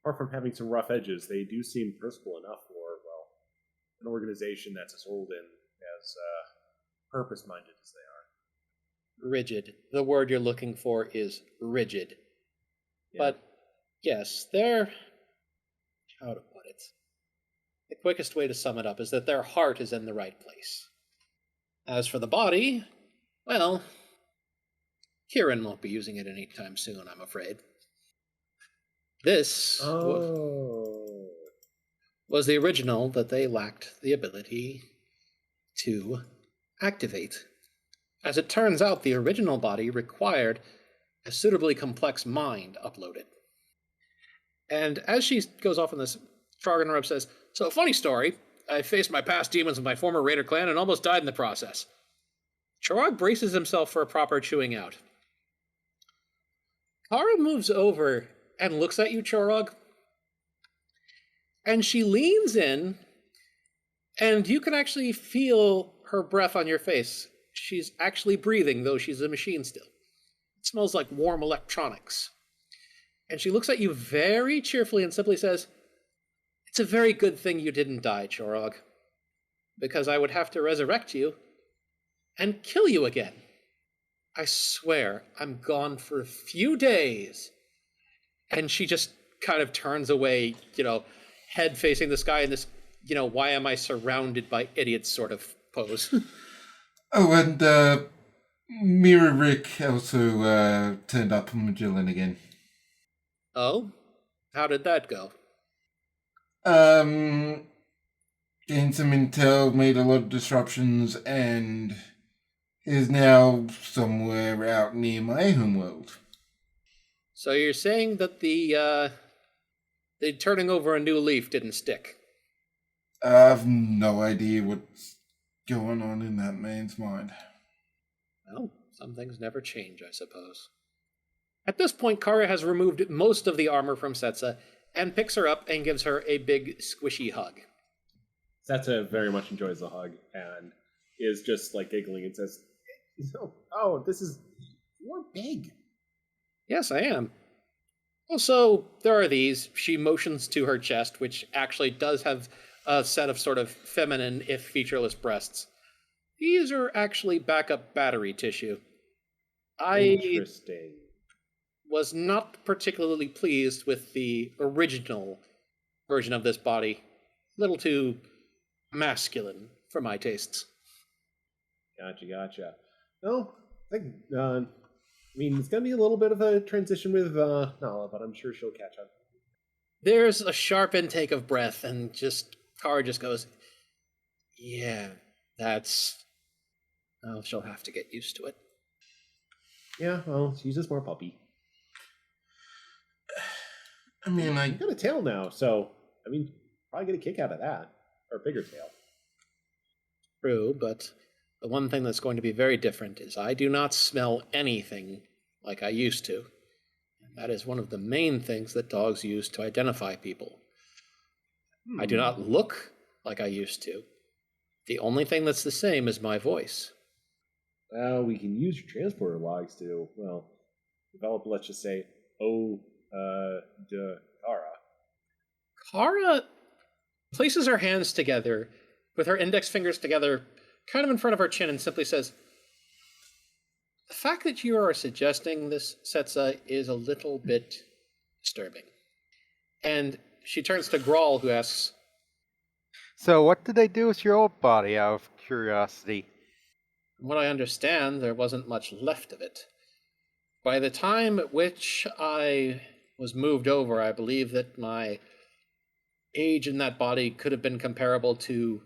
apart from having some rough edges, they do seem personable enough for, well, an organization that's as old and as purpose-minded as they are." Rigid. The word you're looking for is rigid. Yeah. But, yes, they're... how to put it? The quickest way to sum it up is that their heart is in the right place. As for the body, well, Kieran won't be using it anytime soon, I'm afraid. This was the original that they lacked the ability to activate. As it turns out, the original body required a suitably complex mind uploaded. And as she goes off on this, Frog interrupts, says, "So, funny story. I faced my past demons with my former raider clan and almost died in the process." Chorog braces himself for a proper chewing out. Kara moves over and looks at you, Chorog. And she leans in, and you can actually feel her breath on your face. She's actually breathing, though she's a machine still. It smells like warm electronics. And she looks at you very cheerfully and simply says, "It's a very good thing you didn't die, Chorog, because I would have to resurrect you and kill you again. I swear, I'm gone for a few days." And she just kind of turns away, head facing the sky in this, why am I surrounded by idiots sort of pose. Oh, and Mira Rick also turned up on Magellan again. Oh? How did that go? Gained some intel, made a lot of disruptions, and is now somewhere out near my homeworld. So you're saying that the turning over a new leaf didn't stick? I've no idea what's going on in that man's mind. Well, some things never change, I suppose. At this point, Kara has removed most of the armor from Setsa and picks her up and gives her a big, squishy hug. Setsa very much enjoys the hug and is just giggling and says, "Oh, you're big." Yes, I am. Also, there are these. She motions to her chest, which actually does have a set of sort of feminine, if featureless, breasts. These are actually backup battery tissue. Interesting. Was not particularly pleased with the original version of this body. A little too masculine for my tastes. Gotcha. No, I think, it's going to be a little bit of a transition with Nala, but I'm sure she'll catch up. There's a sharp intake of breath, and Kara just goes, "Yeah, that's... oh, she'll have to get used to it." Yeah, well, she's just more puppy. I mean, You got a tail now, so I mean, probably get a kick out of that, or a bigger tail. True, but the one thing that's going to be very different is I do not smell anything like I used to. And that is one of the main things that dogs use to identify people. I do not look like I used to. The only thing that's the same is my voice. Well, we can use your transporter logs to, well, develop, let's just say, de Kara. Kara places her hands together, with her index fingers together, kind of in front of her chin, and simply says, "The fact that you are suggesting this, Setsa, is a little bit disturbing." And she turns to Grawl, who asks, So, what did they do with your old body, out of curiosity? "From what I understand, there wasn't much left of it. By the time at which I was moved over, I believe that my age in that body could have been comparable to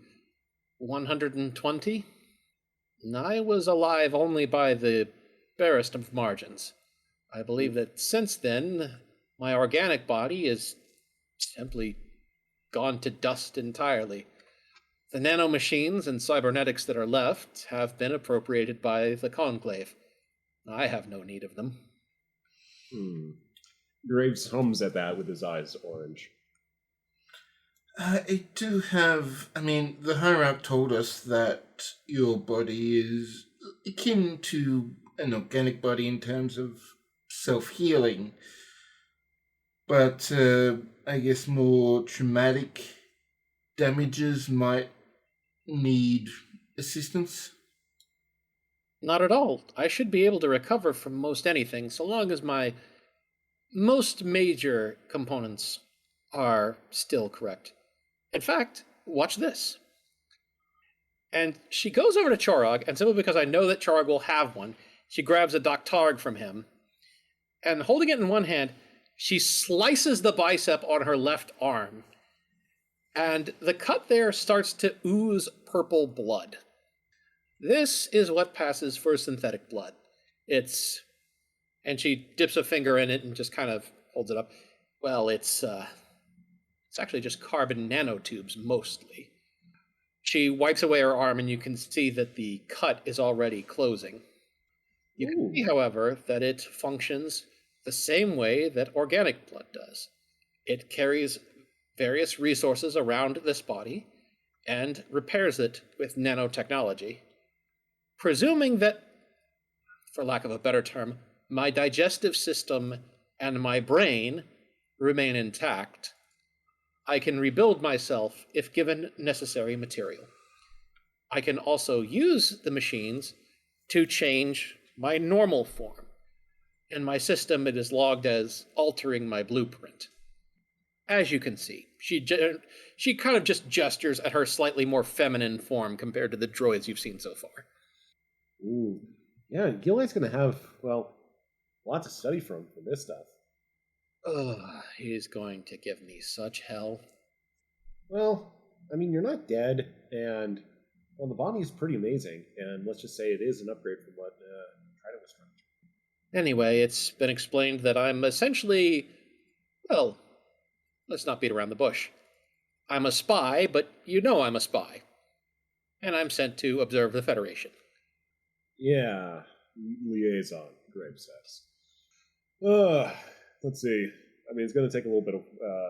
120. And I was alive only by the barest of margins. I believe that since then, my organic body is simply gone to dust entirely. The nanomachines and cybernetics that are left have been appropriated by the Conclave. I have no need of them." Graves hums at that with his eyes orange. I do have. I mean, the higher up told us that your body is akin to an organic body in terms of self healing, but I guess more traumatic damages might need assistance. Not at all. I should be able to recover from most anything, so long as my most major components are still correct. In fact, watch this. And she goes over to Chorog, and simply because I know that Chorog will have one, she grabs a Doctarg from him, and holding it in one hand, she slices the bicep on her left arm. And the cut there starts to ooze purple blood. This is what passes for synthetic blood. And she dips a finger in it and just kind of holds it up. Well, it's actually just carbon nanotubes, mostly. She wipes away her arm, and you can see that the cut is already closing. You can see, however, that it functions the same way that organic blood does. It carries various resources around this body and repairs it with nanotechnology. Presuming that, for lack of a better term, my digestive system and my brain remain intact, I can rebuild myself if given necessary material. I can also use the machines to change my normal form. In my system, it is logged as altering my blueprint. As you can see, she kind of just gestures at her slightly more feminine form compared to the droids you've seen so far. Ooh. Yeah, Gillian's going to have, well, lots to study from this stuff. Ugh, he's going to give me such hell. Well, I mean, you're not dead, and, well, the body is pretty amazing, and let's just say it is an upgrade from what Trident was trying to do. Anyway, it's been explained that I'm essentially, well, let's not beat around the bush. I'm a spy, but you know I'm a spy. And I'm sent to observe the Federation. Yeah, liaison, Graves says. Let's see. I mean, it's going to take a little bit of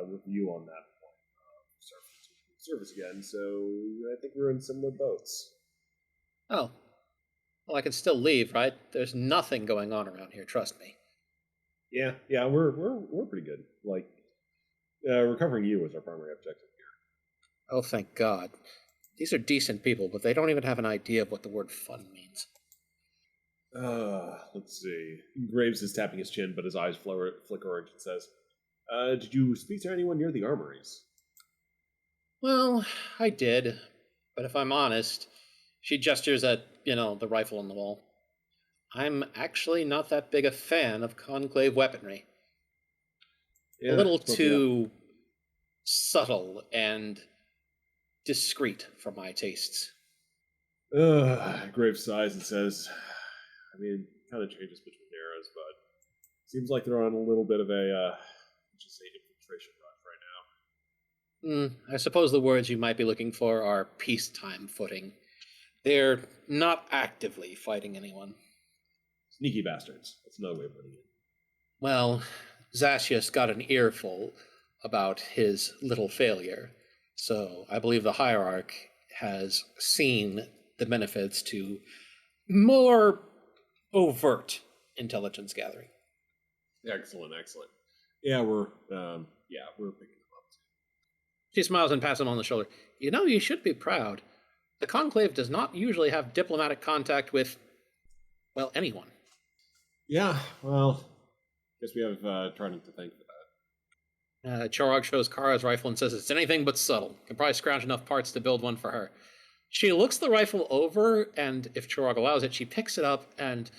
review on that point. Service again, so I think we're in similar boats. Oh. Well, I can still leave, right? There's nothing going on around here, trust me. Yeah, we're pretty good. Like, recovering you is our primary objective here. Oh, thank God. These are decent people, but they don't even have an idea of what the word fun means. Let's see. Graves is tapping his chin, but his eyes flicker orange and says, did you speak to anyone near the armories? Well, I did. But if I'm honest, she gestures at, the rifle on the wall. I'm actually not that big a fan of Conclave weaponry. Yeah, A little too subtle and discreet for my tastes. Graves sighs and says, I mean, it kind of changes between eras, but seems like they're on a little bit of a, just say, infiltration rush right now. I suppose the words you might be looking for are peacetime footing. They're not actively fighting anyone. Sneaky bastards. That's another way of putting it. Well, Zacius got an earful about his little failure, so I believe the Hierarch has seen the benefits to more overt intelligence gathering. Excellent, excellent. Yeah, we're picking them up. She smiles and passes him on the shoulder. You know, you should be proud. The Conclave does not usually have diplomatic contact with, well, anyone. Yeah, well, guess we have Trident to thank for that. Chorog shows Kara's rifle and says it's anything but subtle. Can probably scrounge enough parts to build one for her. She looks the rifle over, and if Chorog allows it, she picks it up and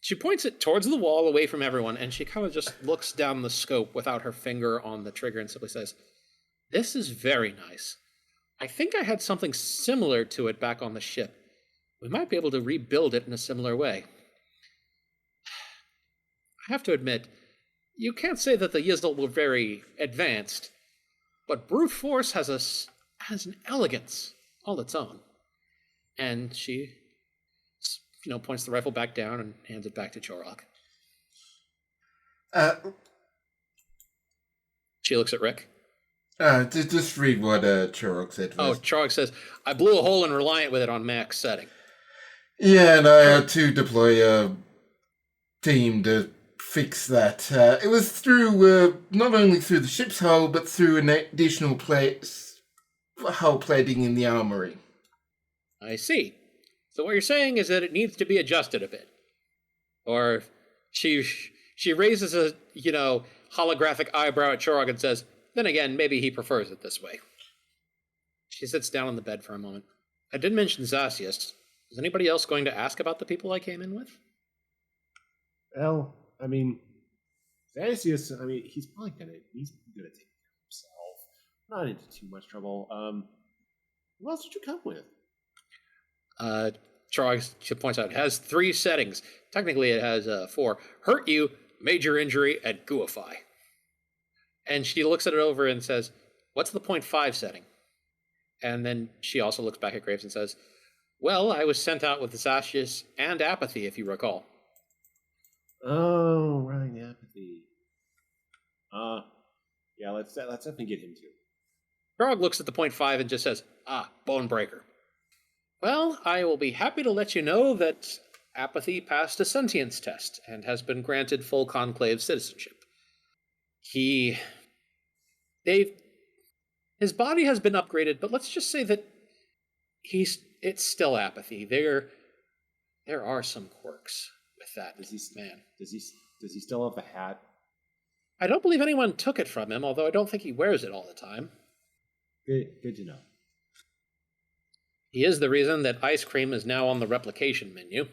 she points it towards the wall away from everyone, and she kind of just looks down the scope without her finger on the trigger and simply says, "This is very nice. I think I had something similar to it back on the ship. We might be able to rebuild it in a similar way." I have to admit, you can't say that the Yizdal were very advanced, but brute force has an elegance all its own. And she, points the rifle back down and hands it back to Chorog. She looks at Rick. Just read what Chorog said first. Oh, Chorog says, "I blew a hole in Reliant with it on max setting." Yeah, and I had to deploy a team to fix that. It was through, not only through the ship's hull, but through an additional hull plating in the armory. I see. So what you're saying is that it needs to be adjusted a bit. Or she raises a, holographic eyebrow at Chorog and says, "Then again, maybe he prefers it this way." She sits down on the bed for a moment. "I did mention Zacius. Is anybody else going to ask about the people I came in with?" Well, Zacius, he's probably gonna take care of himself. Not into too much trouble. Who else did you come with? Chorog, she points out, it has 3 settings. Technically, it has 4. Hurt you, major injury, and gooify. And she looks at it over and says, "What's the 0.5 setting?" And then she also looks back at Graves and says, "Well, I was sent out with Zacius and Apathy, if you recall." Oh, right, apathy. Yeah, let's definitely get him too. Chorog looks at the 0.5 and just says, "Bone breaker." "Well, I will be happy to let you know that Apathy passed a sentience test and has been granted full Conclave citizenship. His body has been upgraded, but let's just say that it's still Apathy. There are some quirks with that man. Does he still have the hat? I don't believe anyone took it from him, although I don't think he wears it all the time. Good to know. He is the reason that ice cream is now on the replication menu."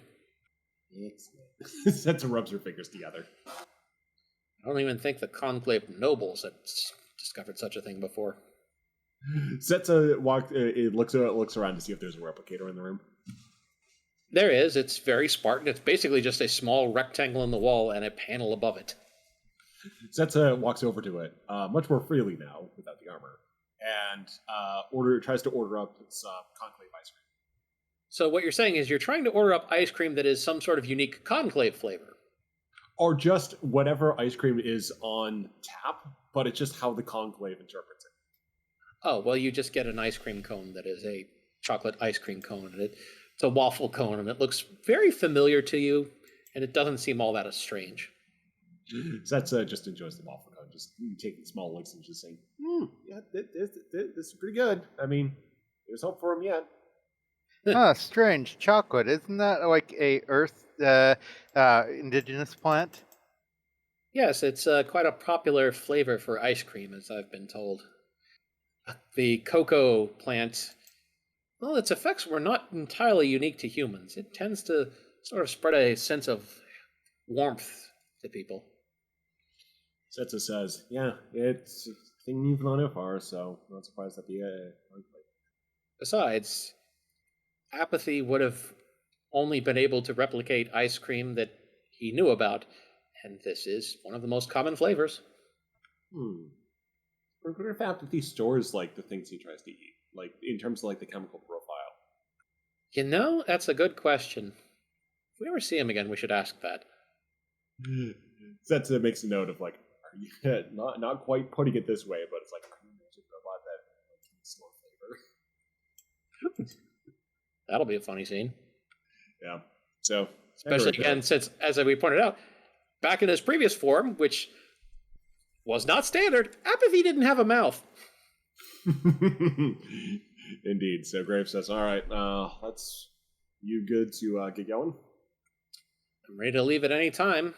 Excellent. Setsa rubs her fingers together. I don't even think the Conclave nobles had discovered such a thing before. Setsa looks around to see if there's a replicator in the room. There is. It's very Spartan. It's basically just a small rectangle in the wall and a panel above it. Setsa walks over to it, much more freely now, without the armor, and tries to order up some Conclave ice cream. So what you're saying is you're trying to order up ice cream that is some sort of unique Conclave flavor. Or just whatever ice cream is on tap, but it's just how the Conclave interprets it. Oh, well, you just get an ice cream cone that is a chocolate ice cream cone, and it's a waffle cone, and it looks very familiar to you, and it doesn't seem all that strange. Setsa just enjoys the waffle cone, just taking small licks and just saying, "Yeah, this is pretty good. There's hope for him yet." Strange. Chocolate. Isn't that like a Earth indigenous plant? Yes, it's quite a popular flavor for ice cream, as I've been told. The cocoa plant, well, its effects were not entirely unique to humans. It tends to sort of spread a sense of warmth to people. Setsa says, "Yeah, it's a thing you've gone far, so I'm not surprised at the Besides, Apathy would have only been able to replicate ice cream that he knew about, and this is one of the most common flavors." I wonder if apathy stores like the things he tries to eat, like in terms of like the chemical profile. You know, that's a good question. If we ever see him again, we should ask that. Setsa makes a note of like, are you not quite putting it this way, but it's like, are you making a robot that can store flavor? That'll be a funny scene. Yeah. So Especially anyway, again, since, as we pointed out, back in his previous form, which was not standard, apathy didn't have a mouth. Indeed. So Graves says, all right, let's, you good to get going? I'm ready to leave at any time.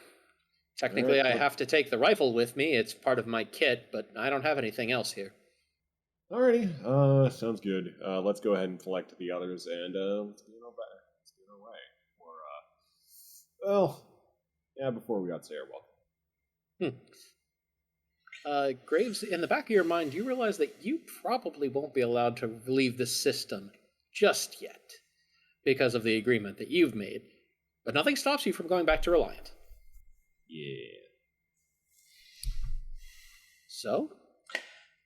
Technically, I have to take the rifle with me. It's part of my kit, but I don't have anything else here. Alrighty, sounds good. Let's go ahead and collect the others, and let's get our way. Before we got to Airwalk. Graves, in the back of your mind, you realize that you probably won't be allowed to leave the system just yet because of the agreement that you've made. But nothing stops you from going back to Reliant. Yeah. So?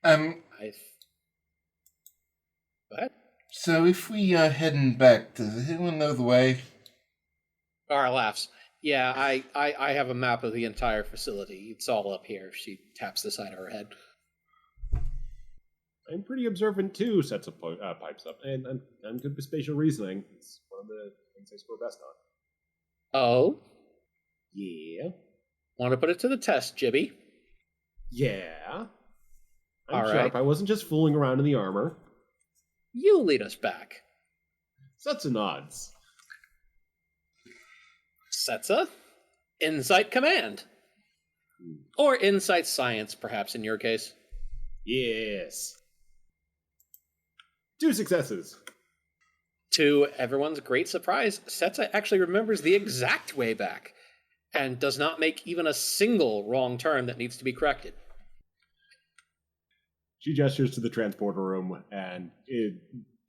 Um, Go ahead. so if we are heading back, does anyone know the way? Gara laughs. Yeah, I have a map of the entire facility. It's all up here. She taps the side of her head. I'm pretty observant too, sets up pipes up, and I'm good with spatial reasoning. It's one of the things I score best on. Oh? Yeah. Want to put it to the test, Jibby? Yeah. I'm All sharp. right. I wasn't just fooling around in the armor. You lead us back. Sets of nods. Setsa? Insight Command. Or Insight Science, perhaps, in your case. Yes. 2 successes. To everyone's great surprise, Setsa actually remembers the exact way back and does not make even a single wrong turn that needs to be corrected. She gestures to the transporter room and it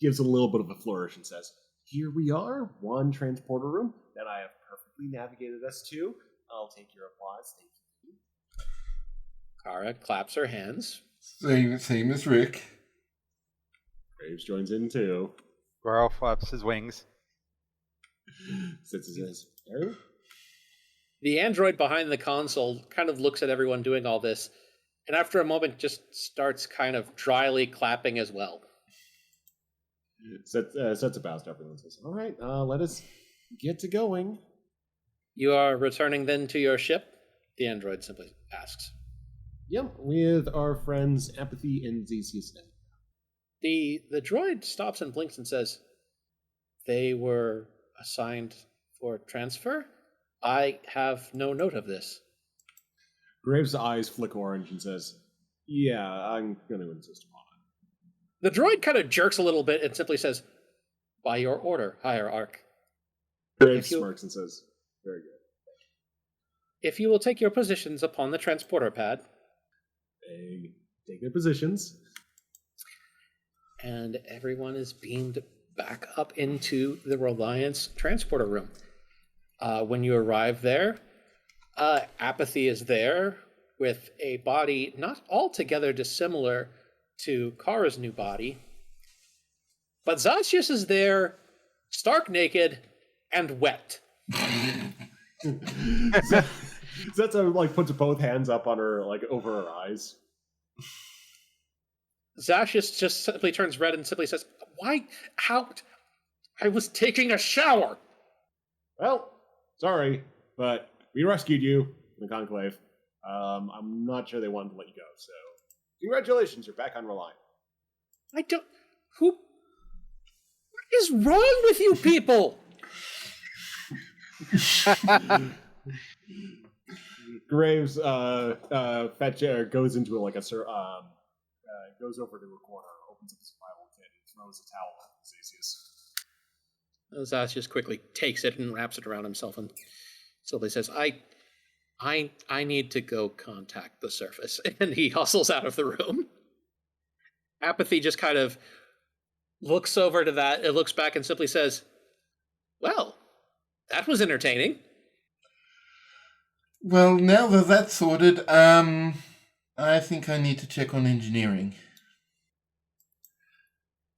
gives a little bit of a flourish and says, here we are, one transporter room that I have perfectly navigated us to. I'll take your applause. Thank you. Kara claps her hands. Same as Rick. Graves joins in too. Goro flaps his wings. Sits and says, "Aaron?" The android behind the console kind of looks at everyone doing all this, and after a moment just starts kind of dryly clapping as well. Sets a bow to everyone and says, all right, let us get to going. You are returning then to your ship? The android simply asks. Yep, with our friends Apathy and Zesius. The droid stops and blinks and says, they were assigned for transfer? I have no note of this. Graves' eyes flick orange and says, yeah, I'm going to insist upon it. The droid kind of jerks a little bit and simply says, by your order, Hierarch. Graves smirks and says, very good. If you will take your positions upon the transporter pad. They take their positions. And everyone is beamed back up into the Reliance transporter room. When you arrive there, Apathy is there with a body not altogether dissimilar to Kara's new body. But Zacius is there, stark naked and wet. Zetsa like puts both hands up on her, like over her eyes. Zacius just simply turns red and simply says, why? How? I was taking a shower. Well, sorry, but we rescued you in the Conclave. I'm not sure they wanted to let you go, so congratulations, you're back on Reliant. What is wrong with you people? Graves goes into goes over to a corner, opens up a survival kit, and throws a towel at Zasius. Zacius quickly takes it and wraps it around himself and simply says, I need to go contact the surface. And he hustles out of the room. Apathy just kind of looks over to that, it looks back and simply says, well, that was entertaining. Well, now that that's sorted, I think I need to check on engineering.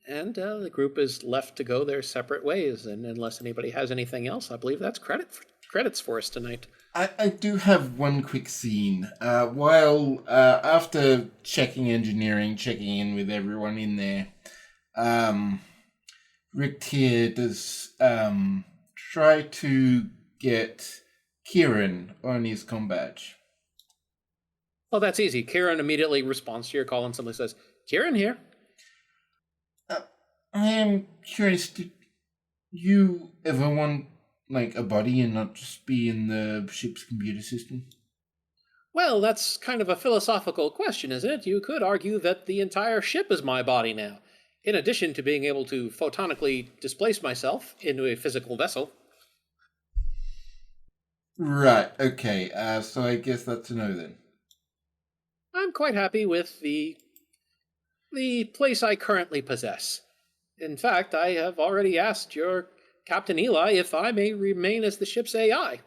And the group is left to go their separate ways. And unless anybody has anything else, I believe that's credits for us tonight. I do have one quick scene. While after checking engineering, checking in with everyone in there, Rick here does try to get Kieran on his comm badge. Oh, that's easy. Kieran immediately responds to your call and simply says, Kieran here. I am curious, did you ever want, like, a body and not just be in the ship's computer system? Well, that's kind of a philosophical question, isn't it? You could argue that the entire ship is my body now, in addition to being able to photonically displace myself into a physical vessel. Right, okay, so I guess that's a no then. I'm quite happy with the place I currently possess. In fact, I have already asked your Captain Eli if I may remain as the ship's AI.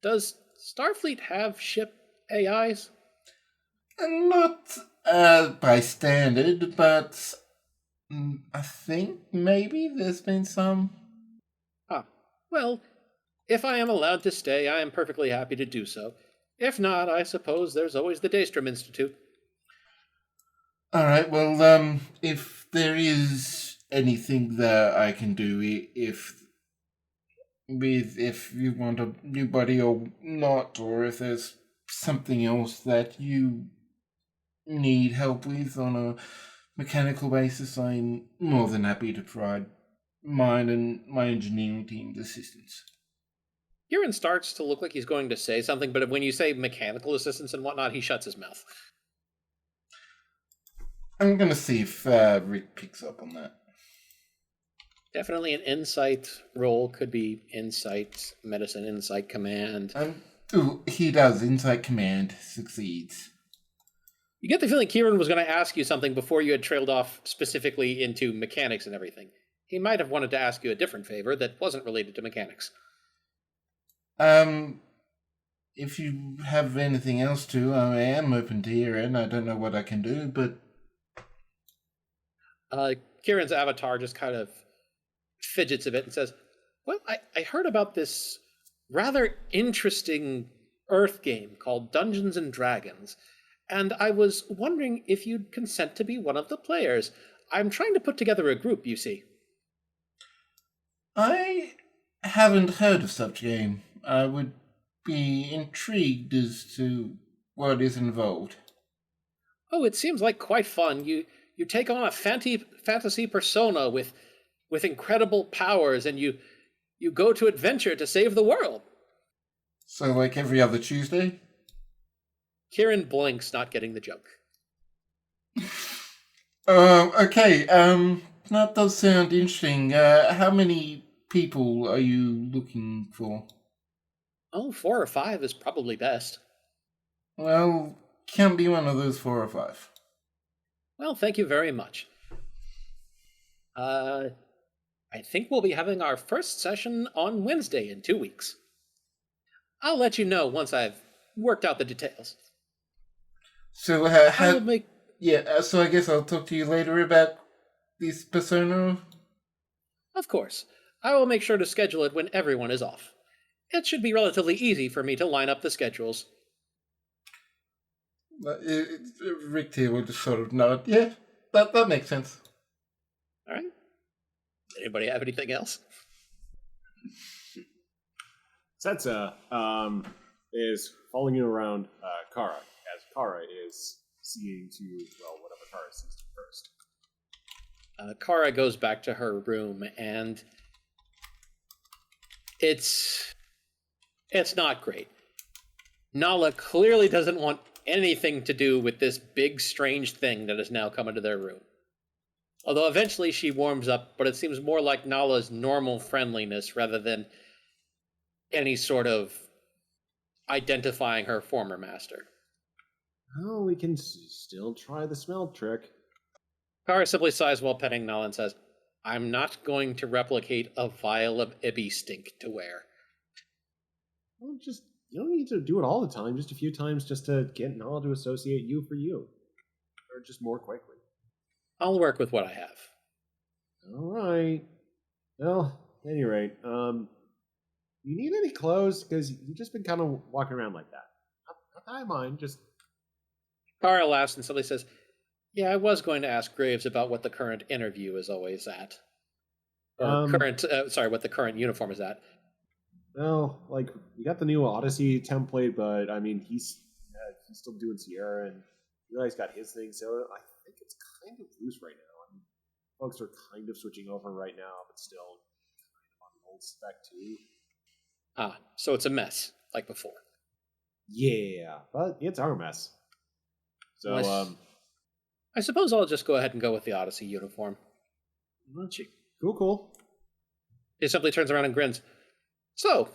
Does Starfleet have ship AIs? Not by standard, but I think maybe there's been some. Ah, well, if I am allowed to stay, I am perfectly happy to do so. If not, I suppose there's always the Daystrom Institute. Alright, well, if there is anything that I can do, if you want a new body or not, or if there's something else that you need help with on a mechanical basis, I'm more than happy to provide mine and my engineering team's assistance. Kieran starts to look like he's going to say something, but when you say mechanical assistance and whatnot, he shuts his mouth. I'm gonna see if Rick picks up on that. Definitely an insight roll. Could be insight, medicine, insight, command. Ooh, he does. Insight command succeeds. You get the feeling Kieran was going to ask you something before you had trailed off specifically into mechanics and everything. He might have wanted to ask you a different favor that wasn't related to mechanics. If you have anything else to, I am open to hearing. I don't know what I can do, but Kieran's avatar just kind of fidgets a bit and says, well, I heard about this rather interesting Earth game called Dungeons and Dragons, and I was wondering if you'd consent to be one of the players. I'm trying to put together a group, you see. I haven't heard of such a game. I would be intrigued as to what is involved. Oh, it seems like quite fun. You take on a fantasy persona with incredible powers, and you go to adventure to save the world. So, like every other Tuesday? Kieran blinks, not getting the joke. Okay, that does sound interesting. How many people are you looking for? Oh, 4 or 5 is probably best. Well, can't be one of those 4 or 5. Well, thank you very much. I think we'll be having our first session on Wednesday in 2 weeks. I'll let you know once I've worked out the details. So, I will make... so I guess I'll talk to you later about this persona? Of course. I will make sure to schedule it when everyone is off. It should be relatively easy for me to line up the schedules. Rick here will just sort of nod. Yeah, that makes sense. All right. Anybody have anything else? Setsa is following you around Kara, as Kara is seeing to, well, whatever Kara sees to first. Kara goes back to her room, and it's not great. Nala clearly doesn't want anything to do with this big, strange thing that has now come into their room. Although eventually she warms up, but it seems more like Nala's normal friendliness rather than any sort of identifying her former master. Oh, we can still try the smell trick. Kara simply sighs while petting Nala and says, I'm not going to replicate a vial of Ibby stink to wear. Well, just you don't need to do it all the time, just a few times just to get Nala to associate you for you. Or just more quickly. I'll work with what I have. Alright. Well, at any rate, you need any clothes? Because you've just been kind of walking around like that. Not that I mind, just... Kara laughs and suddenly says, yeah, I was going to ask Graves about what the current interview is always at. Or what the current uniform is at. Well, like, we got the new Odyssey template, but, I mean, he's still doing Sierra, and Eli's got his thing, so I think it's kind of loose right now. I mean, folks are kind of switching over right now, but still kind of on the old spec, too. Ah, so it's a mess, like before. Yeah, but it's our mess. So, I suppose I'll just go ahead and go with the Odyssey uniform. Cool. He simply turns around and grins. So,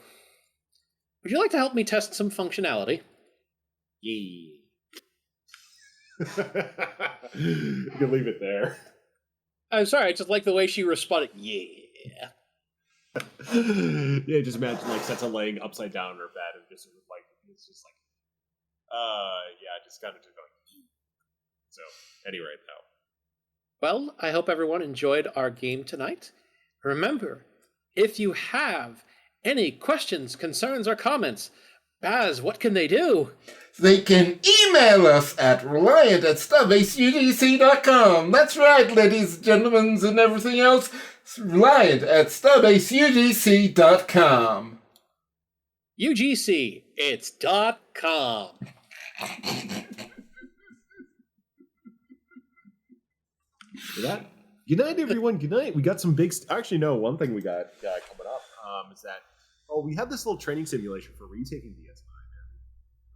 would you like to help me test some functionality? Yeah. You can leave it there. I'm sorry, I just like the way she responded. Yeah. Yeah, just imagine like Setsa laying upside down in her bed and just sort of like it's just like just kind of just going. So anyway, though. Well, I hope everyone enjoyed our game tonight. Remember, if you have any questions, concerns, or comments, Baz, what can they do? They can email us at reliant@starbaseuGC.com. That's right, ladies and gentlemen, and everything else. It's reliant@starbaseuGC.com. UGC, it's .com. For that. Good night, everyone. Good night. We got some big... Actually, no. One thing we got coming up is that... Oh, we have this little training simulation for retaking DS9.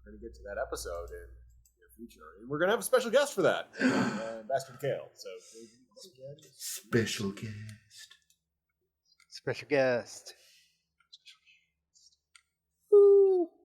We're going to get to that episode in the near future. And we're going to have a special guest for that. Bastard Kale. So... Special guest. Special guest.